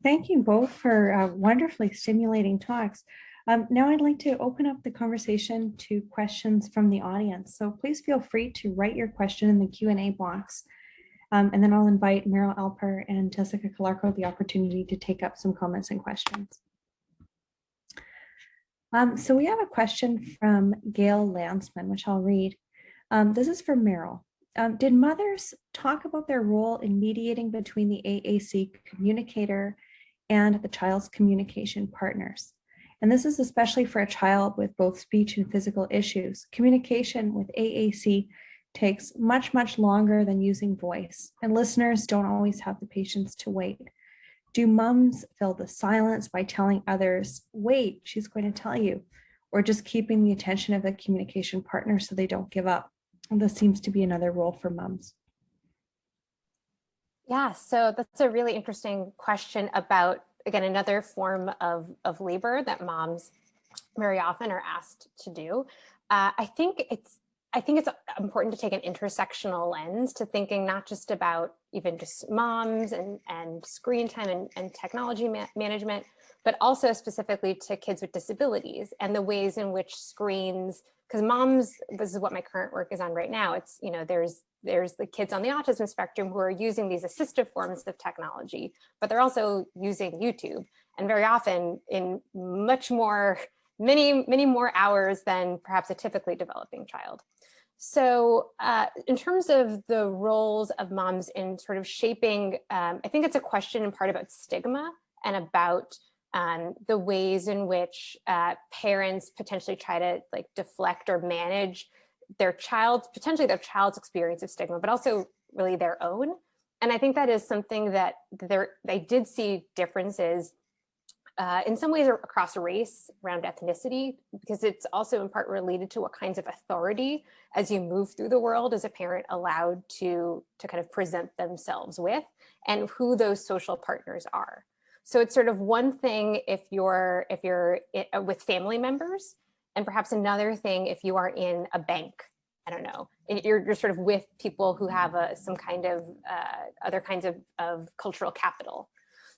[SPEAKER 1] Thank you both for wonderfully stimulating talks. Now I'd like to open up the conversation to questions from the audience. So please feel free to write your question in the Q&A box. And then I'll invite Meryl, Alper, and Jessica Calarco the opportunity to take up some comments and questions. So we have a question from Gail Lansman, which I'll read. This is for Meryl. Did mothers talk about their role in mediating between the AAC communicator and the child's communication partners? And this is especially for a child with both speech and physical issues. Communication with AAC takes much, much longer than using voice, and listeners don't always have the patience to wait. Do moms fill the silence by telling others, wait, she's going to tell you, or just keeping the attention of the communication partner so they don't give up? And this seems to be another role for moms.
[SPEAKER 2] Yeah, so that's a really interesting question about again, another form of labor that moms very often are asked to do. I think it's important to take an intersectional lens to thinking not just about even just moms and screen time and technology management, but also specifically to kids with disabilities and the ways in which screens, because moms, this is what my current work is on right now. It's, you know, there's the kids on the autism spectrum who are using these assistive forms of technology, but they're also using YouTube, and very often in many more hours than perhaps a typically developing child. So in terms of the roles of moms in sort of shaping, I think it's a question in part about stigma and about the ways in which parents potentially try to like deflect or manage potentially their child's experience of stigma, but also really their own. And I think that is something that they did see differences in some ways across race, around ethnicity, because it's also in part related to what kinds of authority as you move through the world as a parent allowed to kind of present themselves with, and who those social partners are. So it's sort of one thing if you're with family members, and perhaps another thing if you are in a bank. I don't know, you're sort of with people who have some kind of other kinds of cultural capital.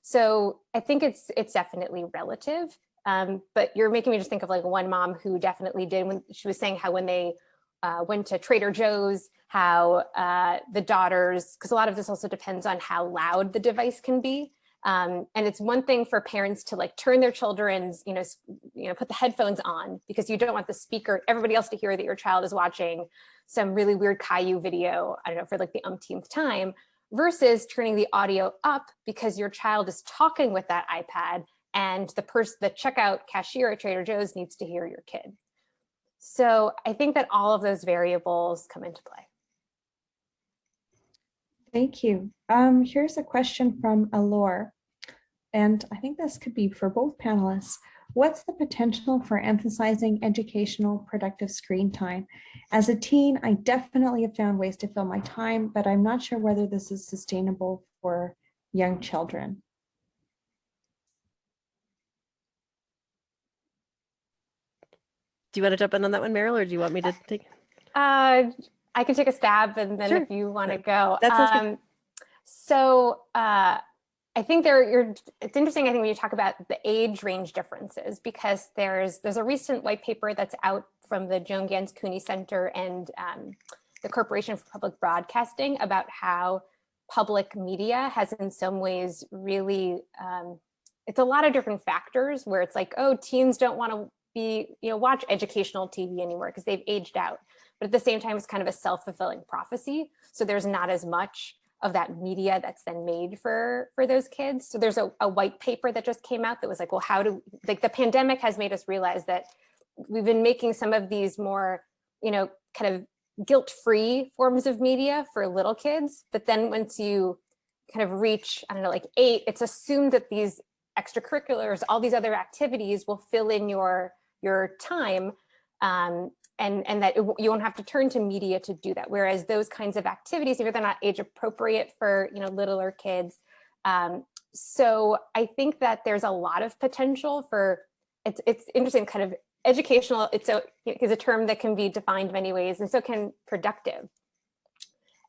[SPEAKER 2] So I think it's definitely relative, but you're making me just think of like one mom who definitely did, when she was saying how when they went to Trader Joe's, how the daughters, because a lot of this also depends on how loud the device can be. And it's one thing for parents to like turn their children's, put the headphones on because you don't want the speaker, everybody else to hear that your child is watching some really weird Caillou video, I don't know, for like the umpteenth time, versus turning the audio up because your child is talking with that iPad and the checkout cashier at Trader Joe's needs to hear your kid. So I think that all of those variables come into play.
[SPEAKER 1] Thank you. Here's a question from Alper, and I think this could be for both panelists. What's the potential for emphasizing educational productive screen time? As a teen, I definitely have found ways to fill my time, but I'm not sure whether this is sustainable for young children.
[SPEAKER 3] Do you want to jump in on that one, Meryl, or do you want me to take?
[SPEAKER 2] I can take a stab, and then
[SPEAKER 3] Sure.
[SPEAKER 2] if you want to go.
[SPEAKER 3] That sounds good.
[SPEAKER 2] So I think it's interesting, I think, when you talk about the age range differences, because there's a recent white paper that's out from the Joan Gans Cooney Center and the Corporation for Public Broadcasting about how public media has in some ways really, it's a lot of different factors where it's like, oh, teens don't want to watch educational TV anymore because they've aged out. But at the same time, it's kind of a self-fulfilling prophecy. So there's not as much of that media that's then made for those kids. So there's a white paper that just came out that was like, well, the pandemic has made us realize that we've been making some of these more, kind of guilt-free forms of media for little kids. But then once you kind of reach, I don't know, like 8, it's assumed that these extracurriculars, all these other activities will fill in your time. And that you won't have to turn to media to do that. Whereas those kinds of activities, if they're not age appropriate for littler kids. So I think that there's a lot of potential for, it's interesting, kind of educational, is a term that can be defined many ways, and so can productive.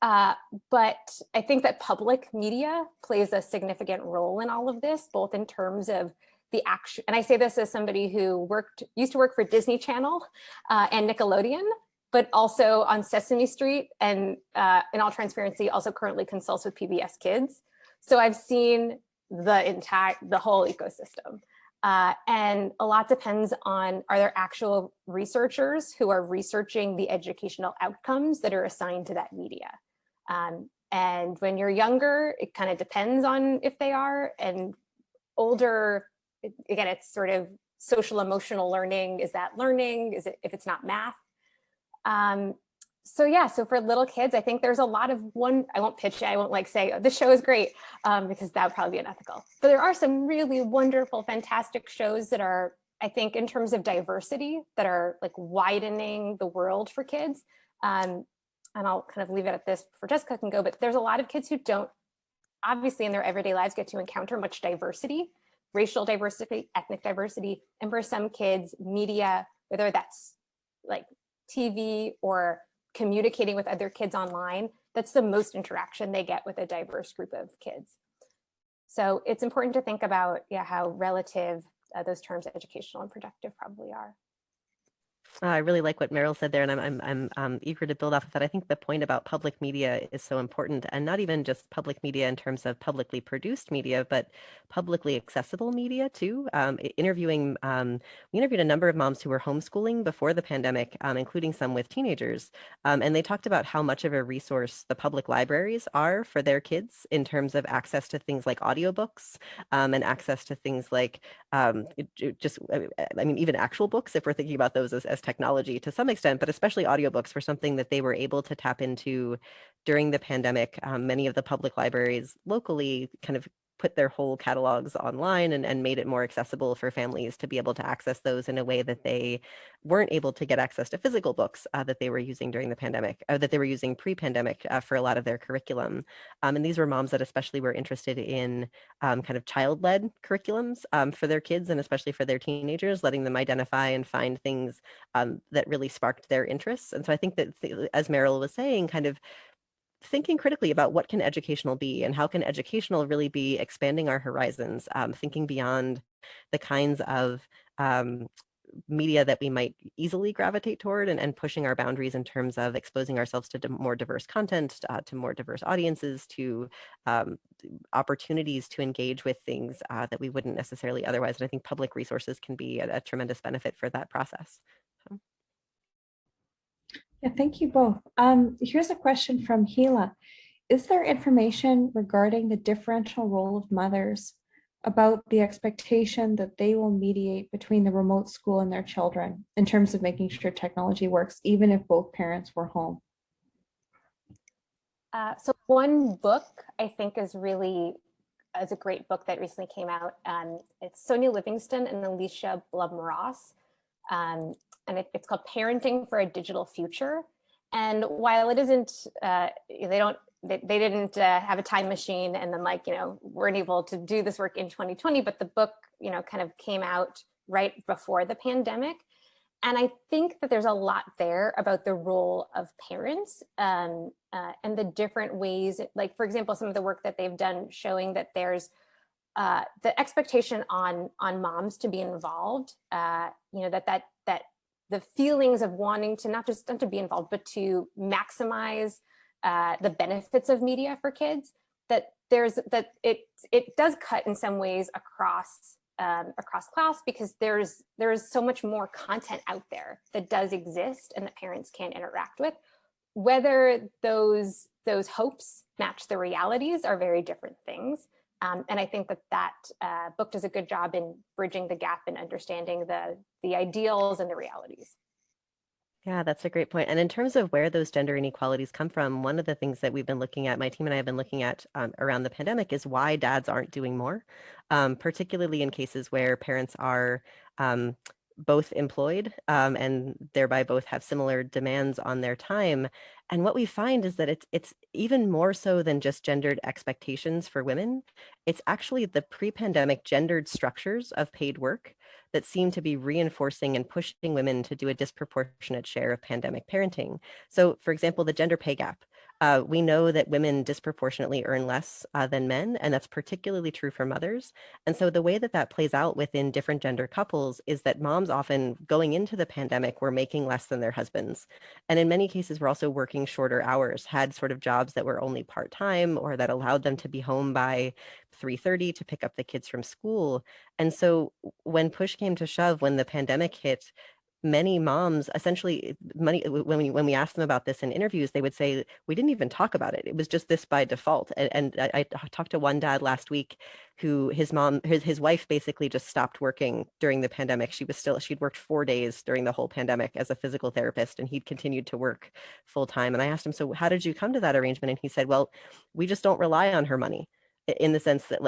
[SPEAKER 2] But I think that public media plays a significant role in all of this, both in terms of the action, and I say this as somebody who used to work for Disney Channel and Nickelodeon, but also on Sesame Street, and in all transparency, also currently consults with PBS Kids. So I've seen the whole ecosystem. And a lot depends on, are there actual researchers who are researching the educational outcomes that are assigned to that media? And when you're younger, it kind of depends on if they are, and older, again, it's sort of social emotional learning. Is that learning? Is it, if it's not math? So for little kids, I think there's a lot of I won't pitch it. I won't like say, oh, this show is great, because that would probably be unethical. But there are some really wonderful, fantastic shows that are, I think, in terms of diversity, that are like widening the world for kids. And I'll kind of leave it at this for Jessica can go, but there's a lot of kids who don't, obviously in their everyday lives, get to encounter much diversity, racial diversity, ethnic diversity, and for some kids, media, whether that's like TV or communicating with other kids online, that's the most interaction they get with a diverse group of kids. So it's important to think about, yeah, how relative those terms, educational and productive, probably are.
[SPEAKER 3] I really like what Meryl said there, and I'm eager to build off of that. I think the point about public media is so important, and not even just public media in terms of publicly produced media, but publicly accessible media too. We interviewed a number of moms who were homeschooling before the pandemic, including some with teenagers, and they talked about how much of a resource the public libraries are for their kids in terms of access to things like audiobooks, and access to things like even actual books, if we're thinking about those as technology to some extent, but especially audiobooks were something that they were able to tap into during the pandemic. Many of the public libraries locally kind of put their whole catalogs online and made it more accessible for families to be able to access those in a way that they weren't able to get access to physical books that they were using during the pandemic, that they were using pre-pandemic for a lot of their curriculum. And these were moms that especially were interested in kind of child-led curriculums for their kids and especially for their teenagers, letting them identify and find things that really sparked their interests. And so I think that, as Meryl was saying, kind of thinking critically about what can educational be and how can educational really be expanding our horizons, thinking beyond the kinds of media that we might easily gravitate toward and pushing our boundaries in terms of exposing ourselves to more diverse content, to more diverse audiences, to opportunities to engage with things that we wouldn't necessarily otherwise. And I think public resources can be a tremendous benefit for that process. So.
[SPEAKER 1] Yeah, thank you both. Here's a question from Gila. Is there information regarding the differential role of mothers about the expectation that they will mediate between the remote school and their children in terms of making sure technology works, even if both parents were home?
[SPEAKER 2] So one book I think is a great book that recently came out. It's Sonia Livingston and Alicia Blum-Ross. And it's called Parenting for a Digital Future. And while it isn't, they didn't have a time machine and then weren't able to do this work in 2020, but the book, kind of came out right before the pandemic. And I think that there's a lot there about the role of parents and the different ways, like, for example, some of the work that they've done showing that there's the expectation on moms to be involved, that the feelings of wanting to not to be involved, but to maximize the benefits of media for kids, that it does cut in some ways across class, because there's so much more content out there that does exist and that parents can interact with. Whether those hopes match the realities are very different things. And I think that book does a good job in bridging the gap and understanding the ideals and the realities.
[SPEAKER 3] Yeah, that's a great point. And in terms of where those gender inequalities come from, one of the things that we've been looking at, my team and I have been looking at around the pandemic, is why dads aren't doing more, particularly in cases where parents are both employed and thereby both have similar demands on their time. And what we find is that it's even more so than just gendered expectations for women. It's actually the pre-pandemic gendered structures of paid work that seem to be reinforcing and pushing women to do a disproportionate share of pandemic parenting. So, for example, the gender pay gap. We know that women disproportionately earn less than men, and that's particularly true for mothers. And so the way that plays out within different gender couples is that moms often, going into the pandemic, were making less than their husbands. And in many cases, were also working shorter hours, had sort of jobs that were only part-time or that allowed them to be home by 3:30 to pick up the kids from school. And so when push came to shove, when the pandemic hit, many moms essentially, when we asked them about this in interviews, they would say, we didn't even talk about it. It was just this by default. And I talked to one dad last week who his wife basically just stopped working during the pandemic. She'd worked 4 days during the whole pandemic as a physical therapist, and he'd continued to work full time. And I asked him, so how did you come to that arrangement? And he said, well, we just don't rely on her money, in the sense that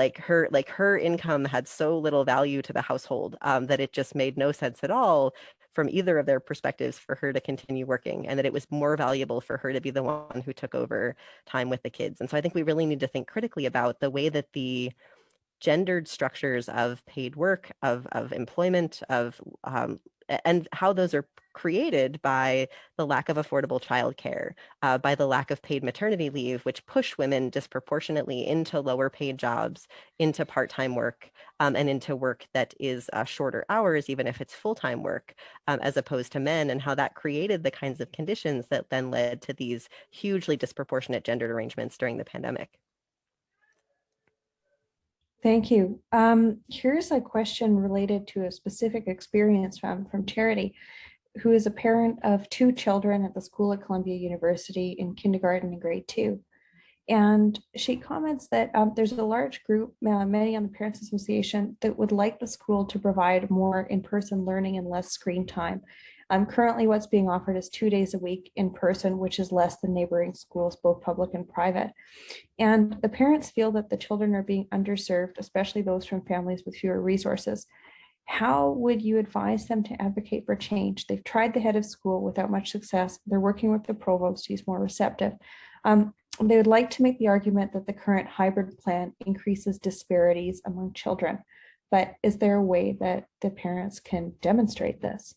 [SPEAKER 3] her income had so little value to the household that it just made no sense at all from either of their perspectives for her to continue working, and that it was more valuable for her to be the one who took over time with the kids. And so I think we really need to think critically about the way that the gendered structures of paid work, of employment, and how those are created by the lack of affordable childcare, by the lack of paid maternity leave, which push women disproportionately into lower paid jobs, into part-time work, and into work that is shorter hours, even if it's full-time work, as opposed to men, and how that created the kinds of conditions that then led to these hugely disproportionate gendered arrangements during the pandemic.
[SPEAKER 1] Thank you. Here's a question related to a specific experience from Charity, who is a parent of 2 children at the school at Columbia University in kindergarten and grade 2. And she comments that there's a large group, many on the Parents Association, that would like the school to provide more in-person learning and less screen time. Currently, what's being offered is 2 days a week in person, which is less than neighboring schools, both public and private. And the parents feel that the children are being underserved, especially those from families with fewer resources. How would you advise them to advocate for change? They've tried the head of school without much success. They're working with the provost, who's more receptive. They would like to make the argument that the current hybrid plan increases disparities among children. But is there a way that the parents can demonstrate this?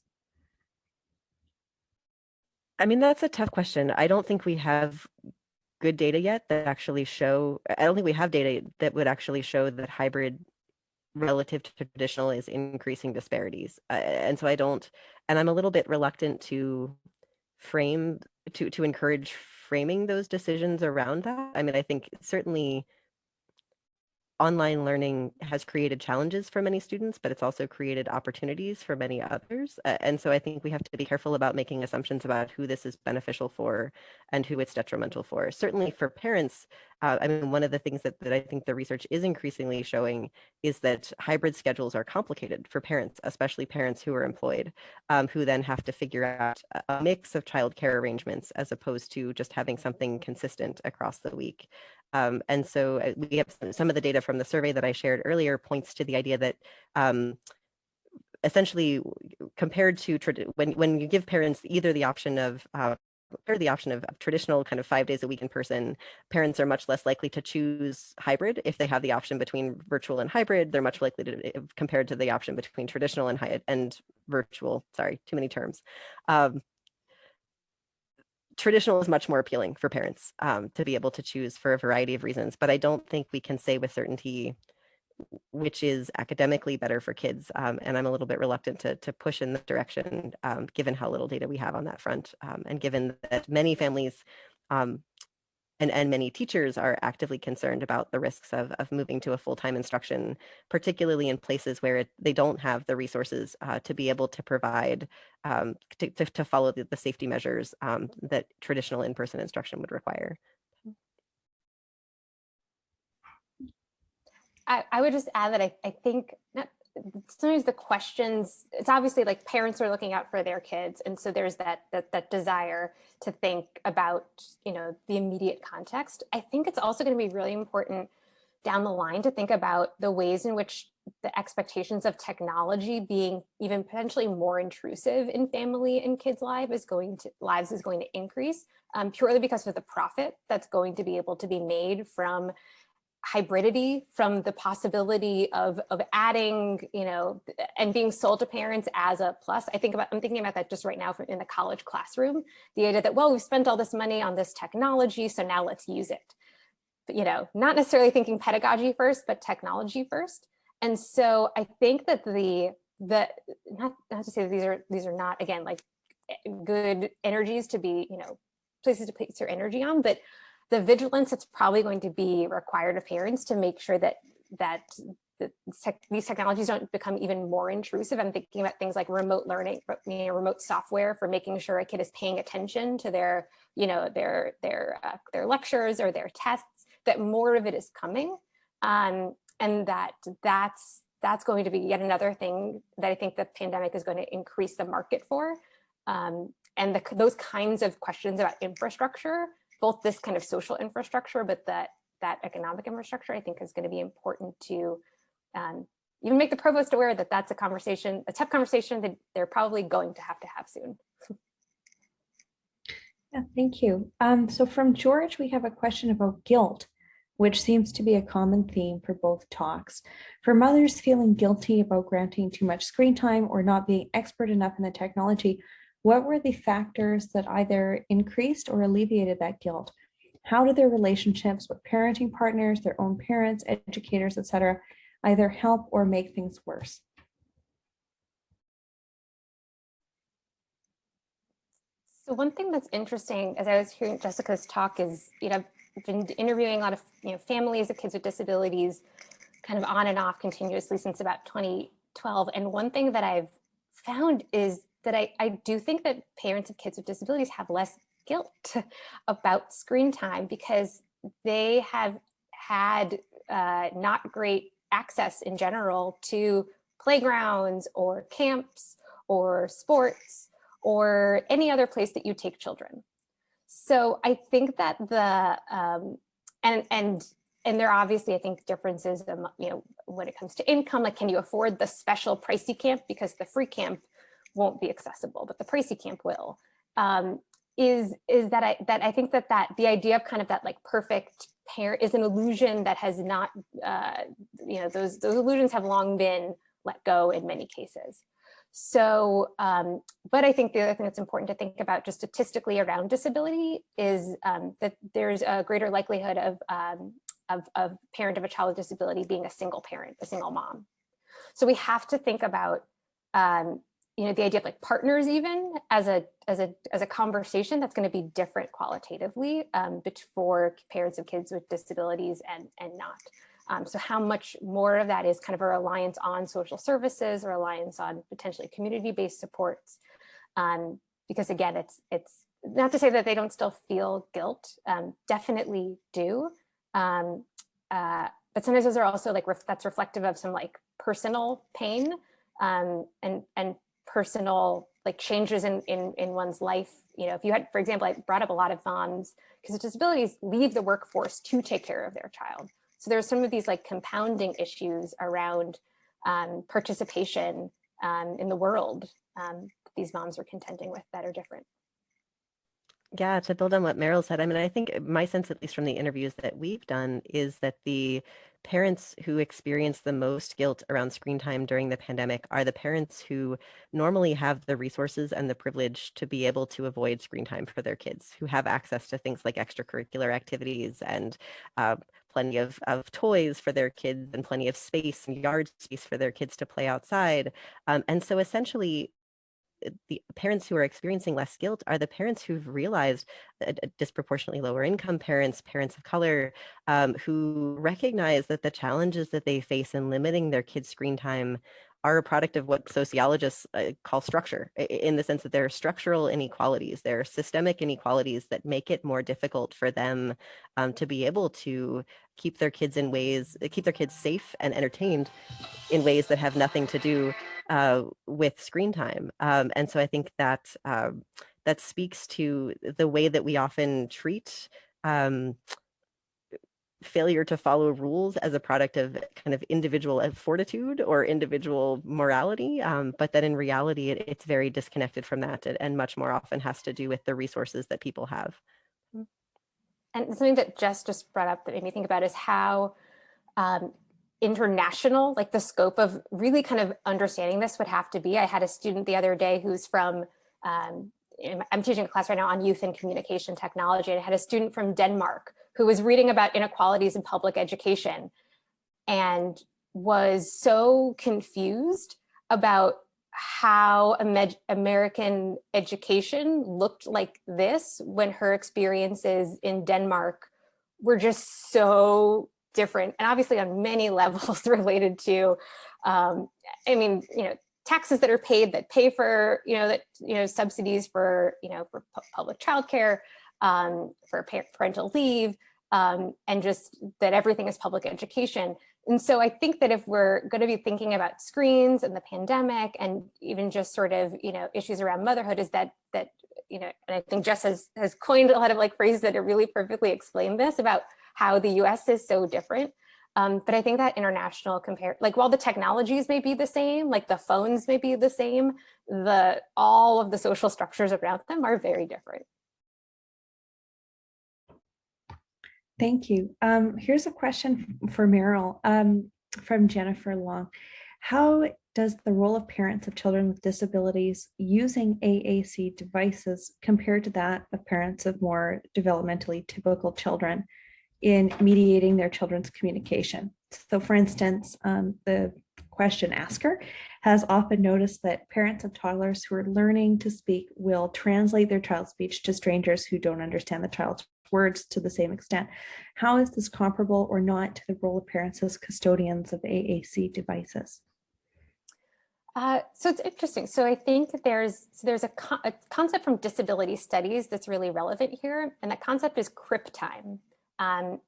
[SPEAKER 3] I mean, that's a tough question. I don't think we have good data yet that actually show, I don't think we have data that would actually show that hybrid relative to traditional is increasing disparities. And so and I'm a little bit reluctant to encourage framing those decisions around that. I mean, I think certainly online learning has created challenges for many students, but it's also created opportunities for many others. And so I think we have to be careful about making assumptions about who this is beneficial for and who it's detrimental for. Certainly for parents, I mean, one of the things that I think the research is increasingly showing is that hybrid schedules are complicated for parents, especially parents who are employed, who then have to figure out a mix of childcare arrangements as opposed to just having something consistent across the week. And so we have some of the data from the survey that I shared earlier points to the idea that essentially compared to when you give parents either the option of traditional kind of 5 days a week in person, parents are much less likely to choose hybrid. If they have the option between virtual and hybrid, they're much likely to, compared to the option between traditional and virtual, sorry, too many terms. Traditional is much more appealing for parents to be able to choose for a variety of reasons, but I don't think we can say with certainty which is academically better for kids. And I'm a little bit reluctant to push in that direction, given how little data we have on that front, and given that many families and many teachers are actively concerned about the risks of moving to a full-time instruction, particularly in places where they don't have the resources to be able to provide, to follow the safety measures that traditional in-person instruction would require.
[SPEAKER 2] I would just add that I think sometimes the questions, it's obviously like parents are looking out for their kids. And so there's that desire to think about, the immediate context. I think it's also going to be really important down the line to think about the ways in which the expectations of technology being even potentially more intrusive in family and kids' lives is going to increase, purely because of the profit that's going to be able to be made from hybridity, from the possibility of adding, and being sold to parents as a plus. I'm thinking about that just right now in the college classroom, the idea that, well, we've spent all this money on this technology, so now let's use it. But, not necessarily thinking pedagogy first, but technology first. And so I think that not to say that these are not, again, like good energies to be, places to place your energy on, but the vigilance that's probably going to be required of parents to make sure that these technologies don't become even more intrusive. I'm thinking about things like remote learning, remote software for making sure a kid is paying attention to their lectures or their tests, that more of it is coming. And that's going to be yet another thing that I think the pandemic is going to increase the market for. And those kinds of questions about infrastructure, both this kind of social infrastructure, but that economic infrastructure, I think is going to be important to even make the provost aware that that's a tough conversation that they're probably going to have soon.
[SPEAKER 1] Yeah, thank you. So from George, we have a question about guilt. which seems to be a common theme for both talks. For mothers feeling guilty about granting too much screen time or not being expert enough in the technology, what were the factors that either increased or alleviated that guilt? How do their relationships with parenting partners, their own parents, educators, etc., either help or make things worse?
[SPEAKER 2] So one thing that's interesting as I was hearing Jessica's talk is, I've been interviewing a lot of families of kids with disabilities kind of on and off continuously since about 2012. And one thing that I've found is that I do think that parents of kids with disabilities have less guilt about screen time because they have had not great access in general to playgrounds or camps or sports or any other place that you take children. So I think that and there are obviously, I think, differences, when it comes to income, like can you afford the special pricey camp because the free camp won't be accessible, but the pricey camp will. Is that I think that the idea of kind of that like perfect parent is an illusion that has not, those illusions have long been let go in many cases. So, but I think the other thing that's important to think about just statistically around disability is that there's a greater likelihood of parent of a child with disability being a single parent, a single mom. So we have to think about, the idea of like partners even as a conversation that's going to be different qualitatively for parents of kids with disabilities and not. So how much more of that is kind of a reliance on social services, or reliance on potentially community-based supports? Because again, it's not to say that they don't still feel guilt, definitely do. But sometimes those are also like, that's reflective of some like personal pain and personal like changes in one's life. If you had, for example, I brought up a lot of moms because with disabilities leave the workforce to take care of their child. So there's some of these like compounding issues around participation in the world these moms are contending with that are different.
[SPEAKER 3] Yeah, to build on what Meryl said, I mean, I think my sense, at least from the interviews that we've done, is that the parents who experience the most guilt around screen time during the pandemic are the parents who normally have the resources and the privilege to be able to avoid screen time for their kids, who have access to things like extracurricular activities and plenty of toys for their kids and plenty of space and yard space for their kids to play outside. And so essentially, the parents who are experiencing less guilt are the parents who've realized that disproportionately lower income parents, parents of color, who recognize that the challenges that they face in limiting their kids' screen time are a product of what sociologists call structure, in the sense that there are structural inequalities, there are systemic inequalities that make it more difficult for them to be able to keep their kids safe and entertained in ways that have nothing to do with screen time. And so I think that that speaks to the way that we often treat failure to follow rules as a product of kind of individual fortitude or individual morality, but that in reality, it's very disconnected from that and much more often has to do with the resources that people have.
[SPEAKER 2] And something that Jess just brought up that made me think about is how international, like the scope of really kind of understanding this would have to be. I had a student the other day who's from, I'm teaching a class right now on youth and communication technology, and I had a student from Denmark who was reading about inequalities in public education and was so confused about how American education looked like this when her experiences in Denmark were just so different, and obviously on many levels related to, taxes that are paid that pay for, subsidies for, for public childcare, for parental leave, and just that everything is public education. And so I think that if we're going to be thinking about screens and the pandemic and even just sort of, issues around motherhood, is that and I think Jess has coined a lot of like phrases that are really perfectly explain this about how the US is so different. But I think that international while the technologies may be the same, like the phones may be the same, all of the social structures around them are very different.
[SPEAKER 1] Thank you. Here's a question for Meryl from Jennifer Long. How does the role of parents of children with disabilities using AAC devices compare to that of parents of more developmentally typical children in mediating their children's communication? So for instance, the question asker has often noticed that parents of toddlers who are learning to speak will translate their child's speech to strangers who don't understand the child's words to the same extent. How is this comparable or not to the role of parents as custodians of AAC devices?
[SPEAKER 2] So it's interesting. So I think there's a concept from disability studies that's really relevant here, and that concept is crip time.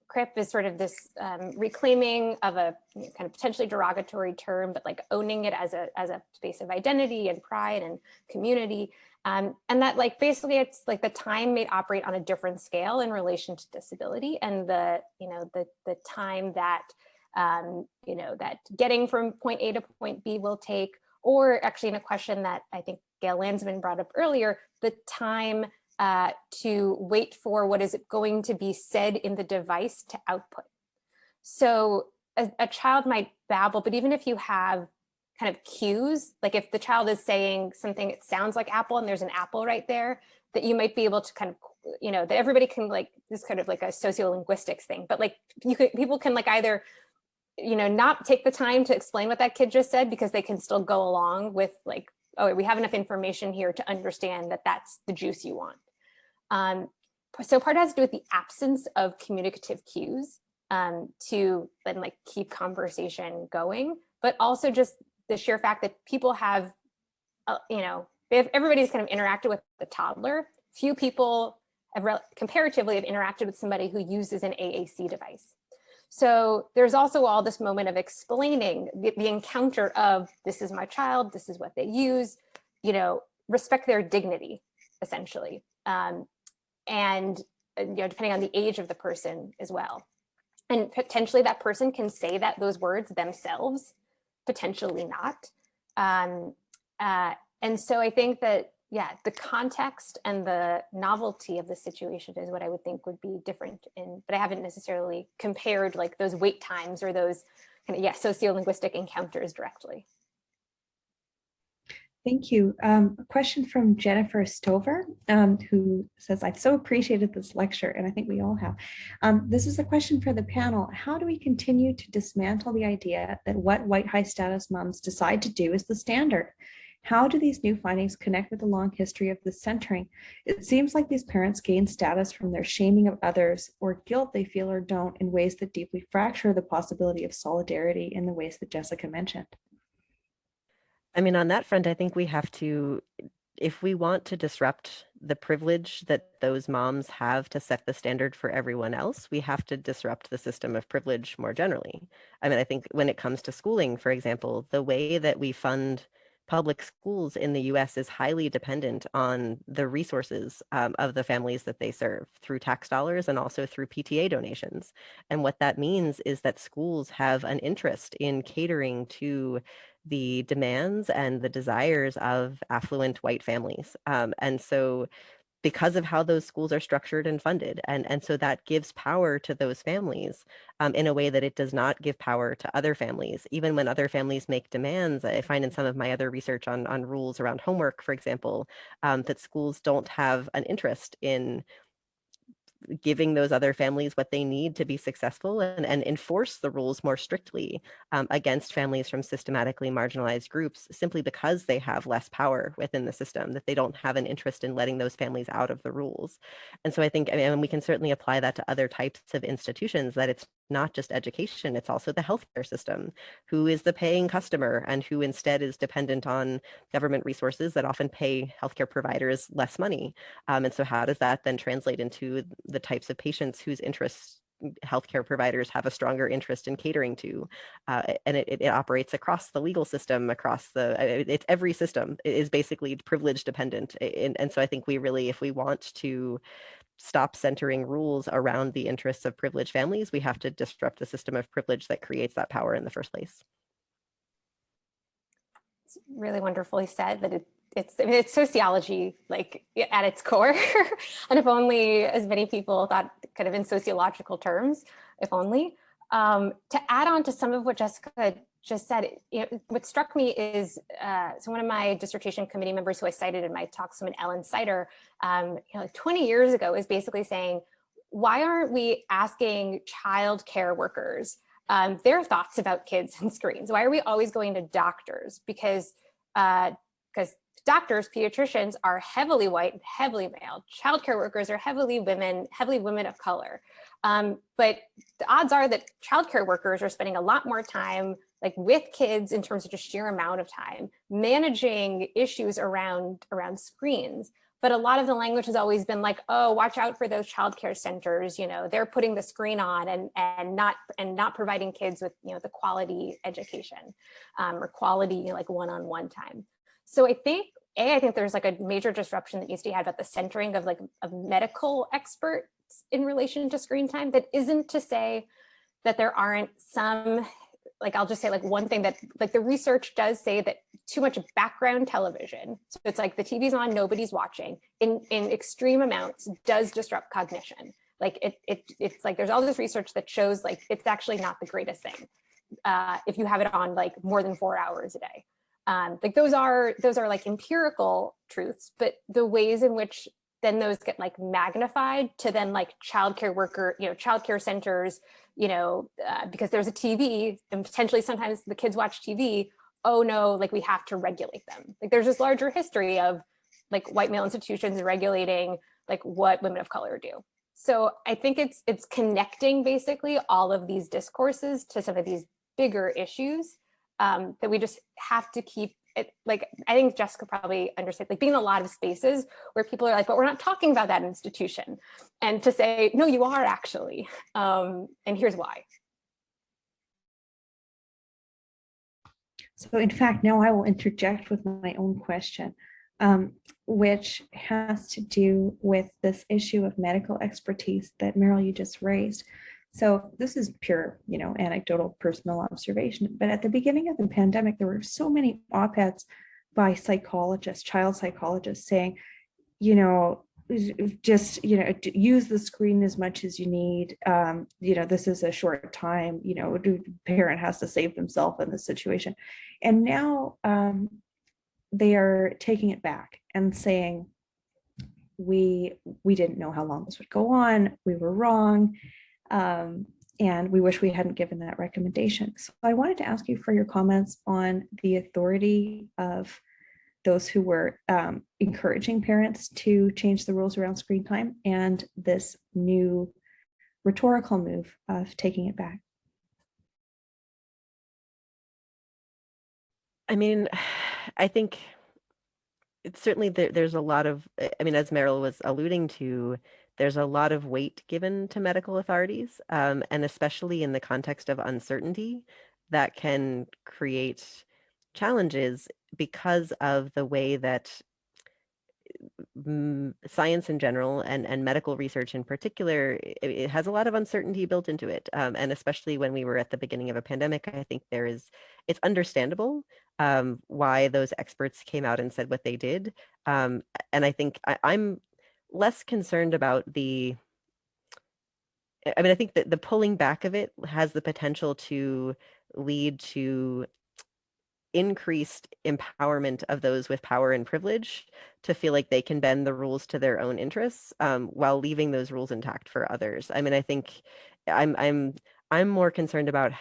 [SPEAKER 2] Crip is sort of this reclaiming of a kind of potentially derogatory term, but like owning it as a space of identity and pride and community. And that like basically it's like the time may operate on a different scale in relation to disability, and the time that that getting from point A to point B will take, or actually in a question that I think Gail Landsman brought up earlier, the time to wait for what is going to be said in the device to output. So a child might babble, but even if you have kind of cues, like if the child is saying something, it sounds like apple and there's an apple right there, that you might be able to kind of, that everybody can like, this kind of like a sociolinguistics thing, but like people can like either, not take the time to explain what that kid just said because they can still go along with like, oh, we have enough information here to understand that that's the juice you want. So part has to do with the absence of communicative cues to then like keep conversation going, but also just the sheer fact that people have, everybody's kind of interacted with the toddler. Few people comparatively have interacted with somebody who uses an AAC device. So there's also all this moment of explaining the encounter of this is my child, this is what they use, respect their dignity, essentially. And depending on the age of the person as well. And potentially that person can say those words themselves, potentially not. And so I think that, the context and the novelty of the situation is what I would think would be different but I haven't necessarily compared like those wait times or those kind of, sociolinguistic encounters directly.
[SPEAKER 1] Thank you. A question from Jennifer Stover, who says, I've so appreciated this lecture, and I think we all have. This is a question for the panel. How do we continue to dismantle the idea that what white high status moms decide to do is the standard? How do these new findings connect with the long history of this centering? It seems like these parents gain status from their shaming of others or guilt they feel or don't in ways that deeply fracture the possibility of solidarity in the ways that Jessica mentioned.
[SPEAKER 3] I mean, on that front, I think we have to, if we want to disrupt the privilege that those moms have to set the standard for everyone else, we have to disrupt the system of privilege more generally. I mean, I think when it comes to schooling, for example, the way that we fund public schools in the US is highly dependent on the resources of the families that they serve through tax dollars and also through PTA donations. And what that means is that schools have an interest in catering to the demands and the desires of affluent white families. And so because of how those schools are structured and funded. And so that gives power to those families in a way that it does not give power to other families. Even when other families make demands, I find in some of my other research on rules around homework, for example, that schools don't have an interest in giving those other families what they need to be successful and enforce the rules more strictly against families from systematically marginalized groups simply because they have less power within the system, that they don't have an interest in letting those families out of the rules. And so I think, we can certainly apply that to other types of institutions, that it's not just education, it's also the healthcare system, who is the paying customer and who instead is dependent on government resources that often pay healthcare providers less money. And so how does that then translate into the types of patients whose interests healthcare providers have a stronger interest in catering to? And it operates across the legal system, across it's every system is basically privilege dependent. And so I think we really, if we want to stop centering rules around the interests of privileged families, we have to disrupt the system of privilege that creates that power in the first place.
[SPEAKER 2] It's really wonderfully said that it's sociology, like at its core. And if only as many people thought kind of in sociological terms, if only. To add on to some of what Jessica just said, what struck me is, so one of my dissertation committee members who I cited in my talk, someone Ellen Sider, like 20 years ago is basically saying, why aren't we asking child care workers their thoughts about kids and screens? Why are we always going to doctors? Because doctors, pediatricians are heavily white and heavily male. Childcare workers are heavily women of color. But the odds are that childcare workers are spending a lot more time like with kids in terms of just sheer amount of time, managing issues around screens. But a lot of the language has always been like, oh, watch out for those childcare centers. They're putting the screen on and not providing kids with the quality education or quality like one-on-one time. So I think there's like a major disruption that needs to be had about the centering of medical experts in relation to screen time. That isn't to say that there aren't some, like I'll just say like one thing that like the research does say that too much background television, so it's like the TV's on, nobody's watching, in extreme amounts does disrupt cognition. Like it's like there's all this research that shows like it's actually not the greatest thing if you have it on like more than 4 hours a day. Like those are like empirical truths, but the ways in which then those get like magnified to then like childcare worker, childcare centers, because there's a TV and potentially sometimes the kids watch TV. Oh no, like we have to regulate them. Like there's this larger history of like white male institutions regulating like what women of color do. So I think it's connecting basically all of these discourses to some of these bigger issues that we just have to keep it. Like I think Jessica probably understands, like being in a lot of spaces where people are like, but we're not talking about that institution, and to say, no, you are actually, and here's why.
[SPEAKER 1] So in fact, now I will interject with my own question, which has to do with this issue of medical expertise that Meryl, you just raised. So this is pure, anecdotal personal observation, but at the beginning of the pandemic, there were so many op-eds by psychologists, child psychologists saying, just, use the screen as much as you need. This is a short time, the parent has to save themselves in this situation. And now they are taking it back and saying, we didn't know how long this would go on. We were wrong. And we wish we hadn't given that recommendation. So I wanted to ask you for your comments on the authority of those who were encouraging parents to change the rules around screen time and this new rhetorical move of taking it back.
[SPEAKER 3] I mean, I think it's certainly there's a lot of, as Meryl was alluding to, there's a lot of weight given to medical authorities, and especially in the context of uncertainty, that can create challenges because of the way that science in general and medical research in particular, it has a lot of uncertainty built into it. And especially when we were at the beginning of a pandemic, I think it's understandable why those experts came out and said what they did. And I think I'm less concerned about I think that the pulling back of it has the potential to lead to increased empowerment of those with power and privilege to feel like they can bend the rules to their own interests, while leaving those rules intact for others. I think I'm more concerned about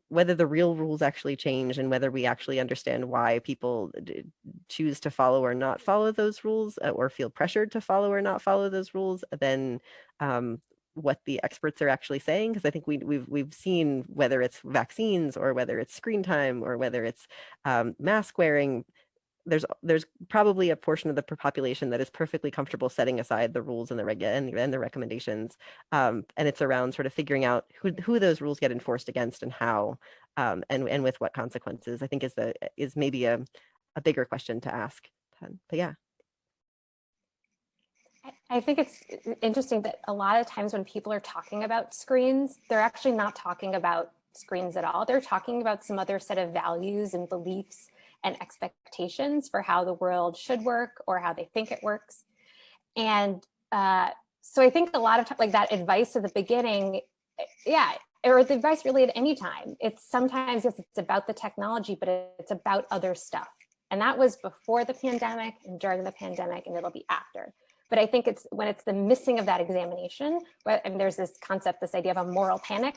[SPEAKER 3] whether the real rules actually change and whether we actually understand why people choose to follow or not follow those rules, or feel pressured to follow or not follow those rules, than what the experts are actually saying. Because I think we've seen, whether it's vaccines or whether it's screen time or whether it's mask wearing, there's probably a portion of the population that is perfectly comfortable setting aside the rules and the recommendations, and it's around sort of figuring out who those rules get enforced against and how, and with what consequences, I think is maybe a bigger question to ask. But yeah.
[SPEAKER 2] I think it's interesting that a lot of times when people are talking about screens, they're actually not talking about screens at all. They're talking about some other set of values and beliefs and expectations for how the world should work or how they think it works. And So I think a lot of like that advice at the beginning, yeah, or the advice really at any time, it's sometimes, yes, it's about the technology, but it's about other stuff. And that was before the pandemic and during the pandemic, and it'll be after. But I think it's when it's the missing of that examination, and there's this concept, this idea of a moral panic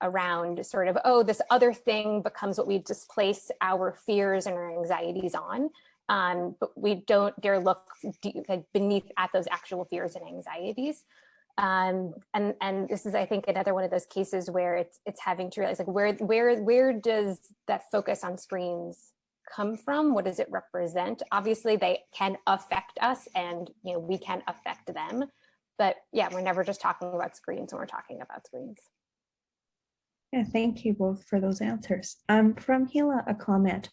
[SPEAKER 2] around sort of, oh, this other thing becomes what we displace our fears and our anxieties on. But we don't dare look beneath at those actual fears and anxieties. And this is, I think, another one of those cases where it's having to realize, like, where does that focus on screens come from? What does it represent? Obviously, they can affect us, and we can affect them. But yeah, we're never just talking about screens when we're talking about screens.
[SPEAKER 1] Yeah, thank you both for those answers. From Hila, a comment.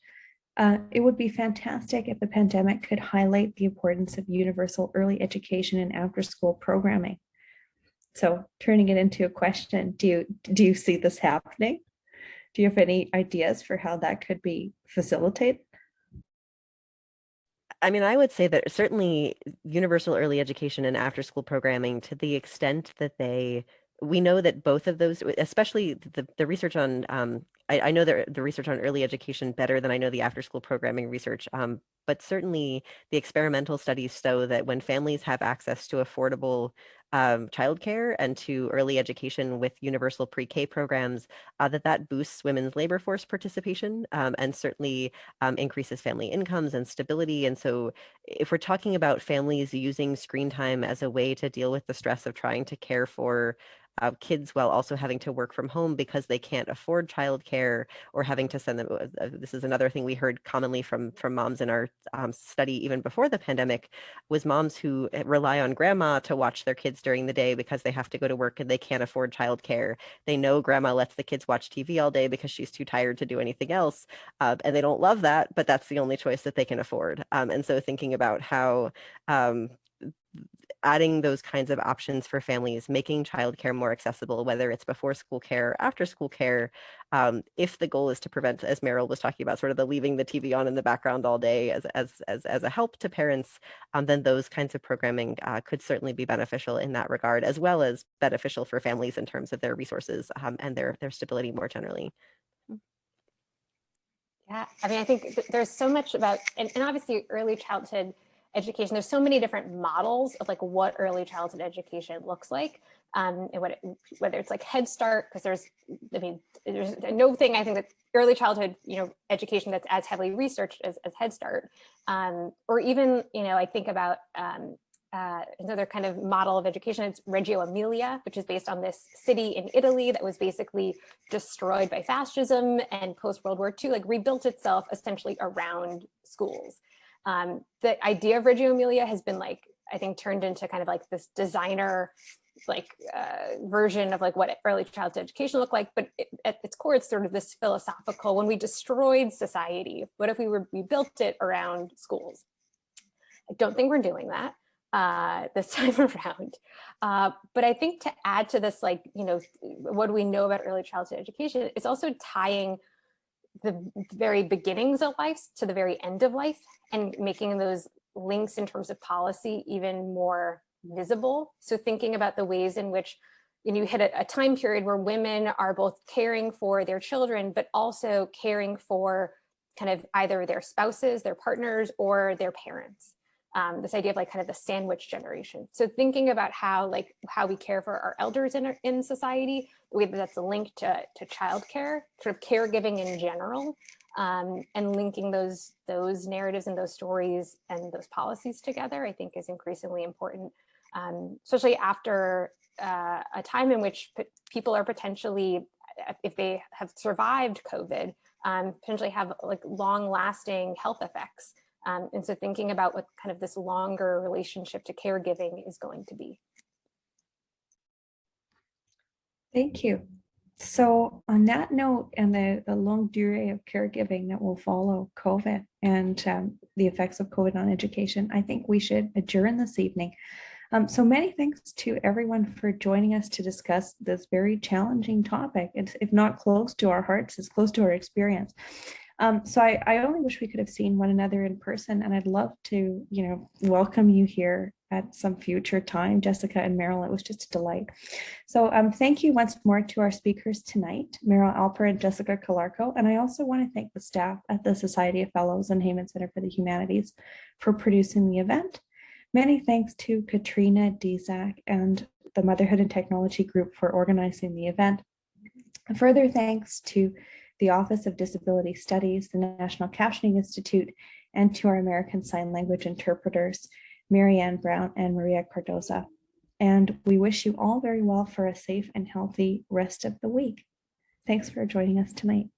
[SPEAKER 1] It would be fantastic if the pandemic could highlight the importance of universal early education and after-school programming. So turning it into a question, do you see this happening? Do you have any ideas for how that could be facilitated?
[SPEAKER 3] I mean, I would say that certainly universal early education and after school programming, to the extent that we know that both of those, especially the research on, I know the research on early education better than I know the after school programming research, but certainly the experimental studies show that when families have access to affordable childcare and to early education with universal pre-K programs, that boosts women's labor force participation and certainly increases family incomes and stability. And so if we're talking about families using screen time as a way to deal with the stress of trying to care for kids while also having to work from home because they can't afford childcare, or having to send them. This is another thing we heard commonly from moms in our study even before the pandemic, was moms who rely on grandma to watch their kids during the day because they have to go to work and they can't afford childcare. They know grandma lets the kids watch TV all day because she's too tired to do anything else, and they don't love that, but that's the only choice that they can afford. And so thinking about how adding those kinds of options for families, making childcare more accessible, whether it's before school care, after school care, if the goal is to prevent, as Meryl was talking about, sort of the leaving the TV on in the background all day as a help to parents, then those kinds of programming could certainly be beneficial in that regard, as well as beneficial for families in terms of their resources and their stability more generally.
[SPEAKER 2] Yeah, I mean, I think there's so much about, and obviously early childhood education, there's so many different models of like what early childhood education looks like, and whether it's like Head Start, because there's no thing I think that early childhood education that's as heavily researched as Head Start, or even I think about another kind of model of education. It's Reggio Emilia, which is based on this city in Italy that was basically destroyed by fascism, and post World War II, like rebuilt itself essentially around schools. The idea of Reggio Emilia has been like, I think, turned into kind of like this designer version of like what early childhood education looked like, but at its core, it's sort of this philosophical, when we destroyed society, what if we rebuilt it around schools? I don't think we're doing that this time around. But I think to add to this, like, what do we know about early childhood education? It's also tying the very beginnings of life to the very end of life, and making those links in terms of policy even more visible. So thinking about the ways in which you hit a time period where women are both caring for their children, but also caring for kind of either their spouses, their partners, or their parents. This idea of like kind of the sandwich generation. So thinking about how we care for our elders in society, the way that that's linked to childcare, sort of caregiving in general, and linking those narratives and those stories and those policies together, I think is increasingly important, especially after a time in which people are potentially, if they have survived COVID, potentially have like long-lasting health effects. And so thinking about what kind of this longer relationship to caregiving is going to be.
[SPEAKER 1] Thank you. So on that note, and the longue durée of caregiving that will follow COVID and the effects of COVID on education, I think we should adjourn this evening. So many thanks to everyone for joining us to discuss this very challenging topic. It's, if not close to our hearts, it's close to our experience. So I only wish we could have seen one another in person, and I'd love to, welcome you here at some future time. Jessica and Meryl, it was just a delight. So thank you once more to our speakers tonight, Meryl, Alper, and Jessica Calarco. And I also want to thank the staff at the Society of Fellows and Heyman Center for the Humanities for producing the event. Many thanks to Katrina Dizak and the Motherhood and Technology Group for organizing the event. Further thanks to the Office of Disability Studies, the National Captioning Institute, and to our American Sign Language interpreters, Marianne Brown and Maria Cardoza. And we wish you all very well for a safe and healthy rest of the week. Thanks for joining us tonight.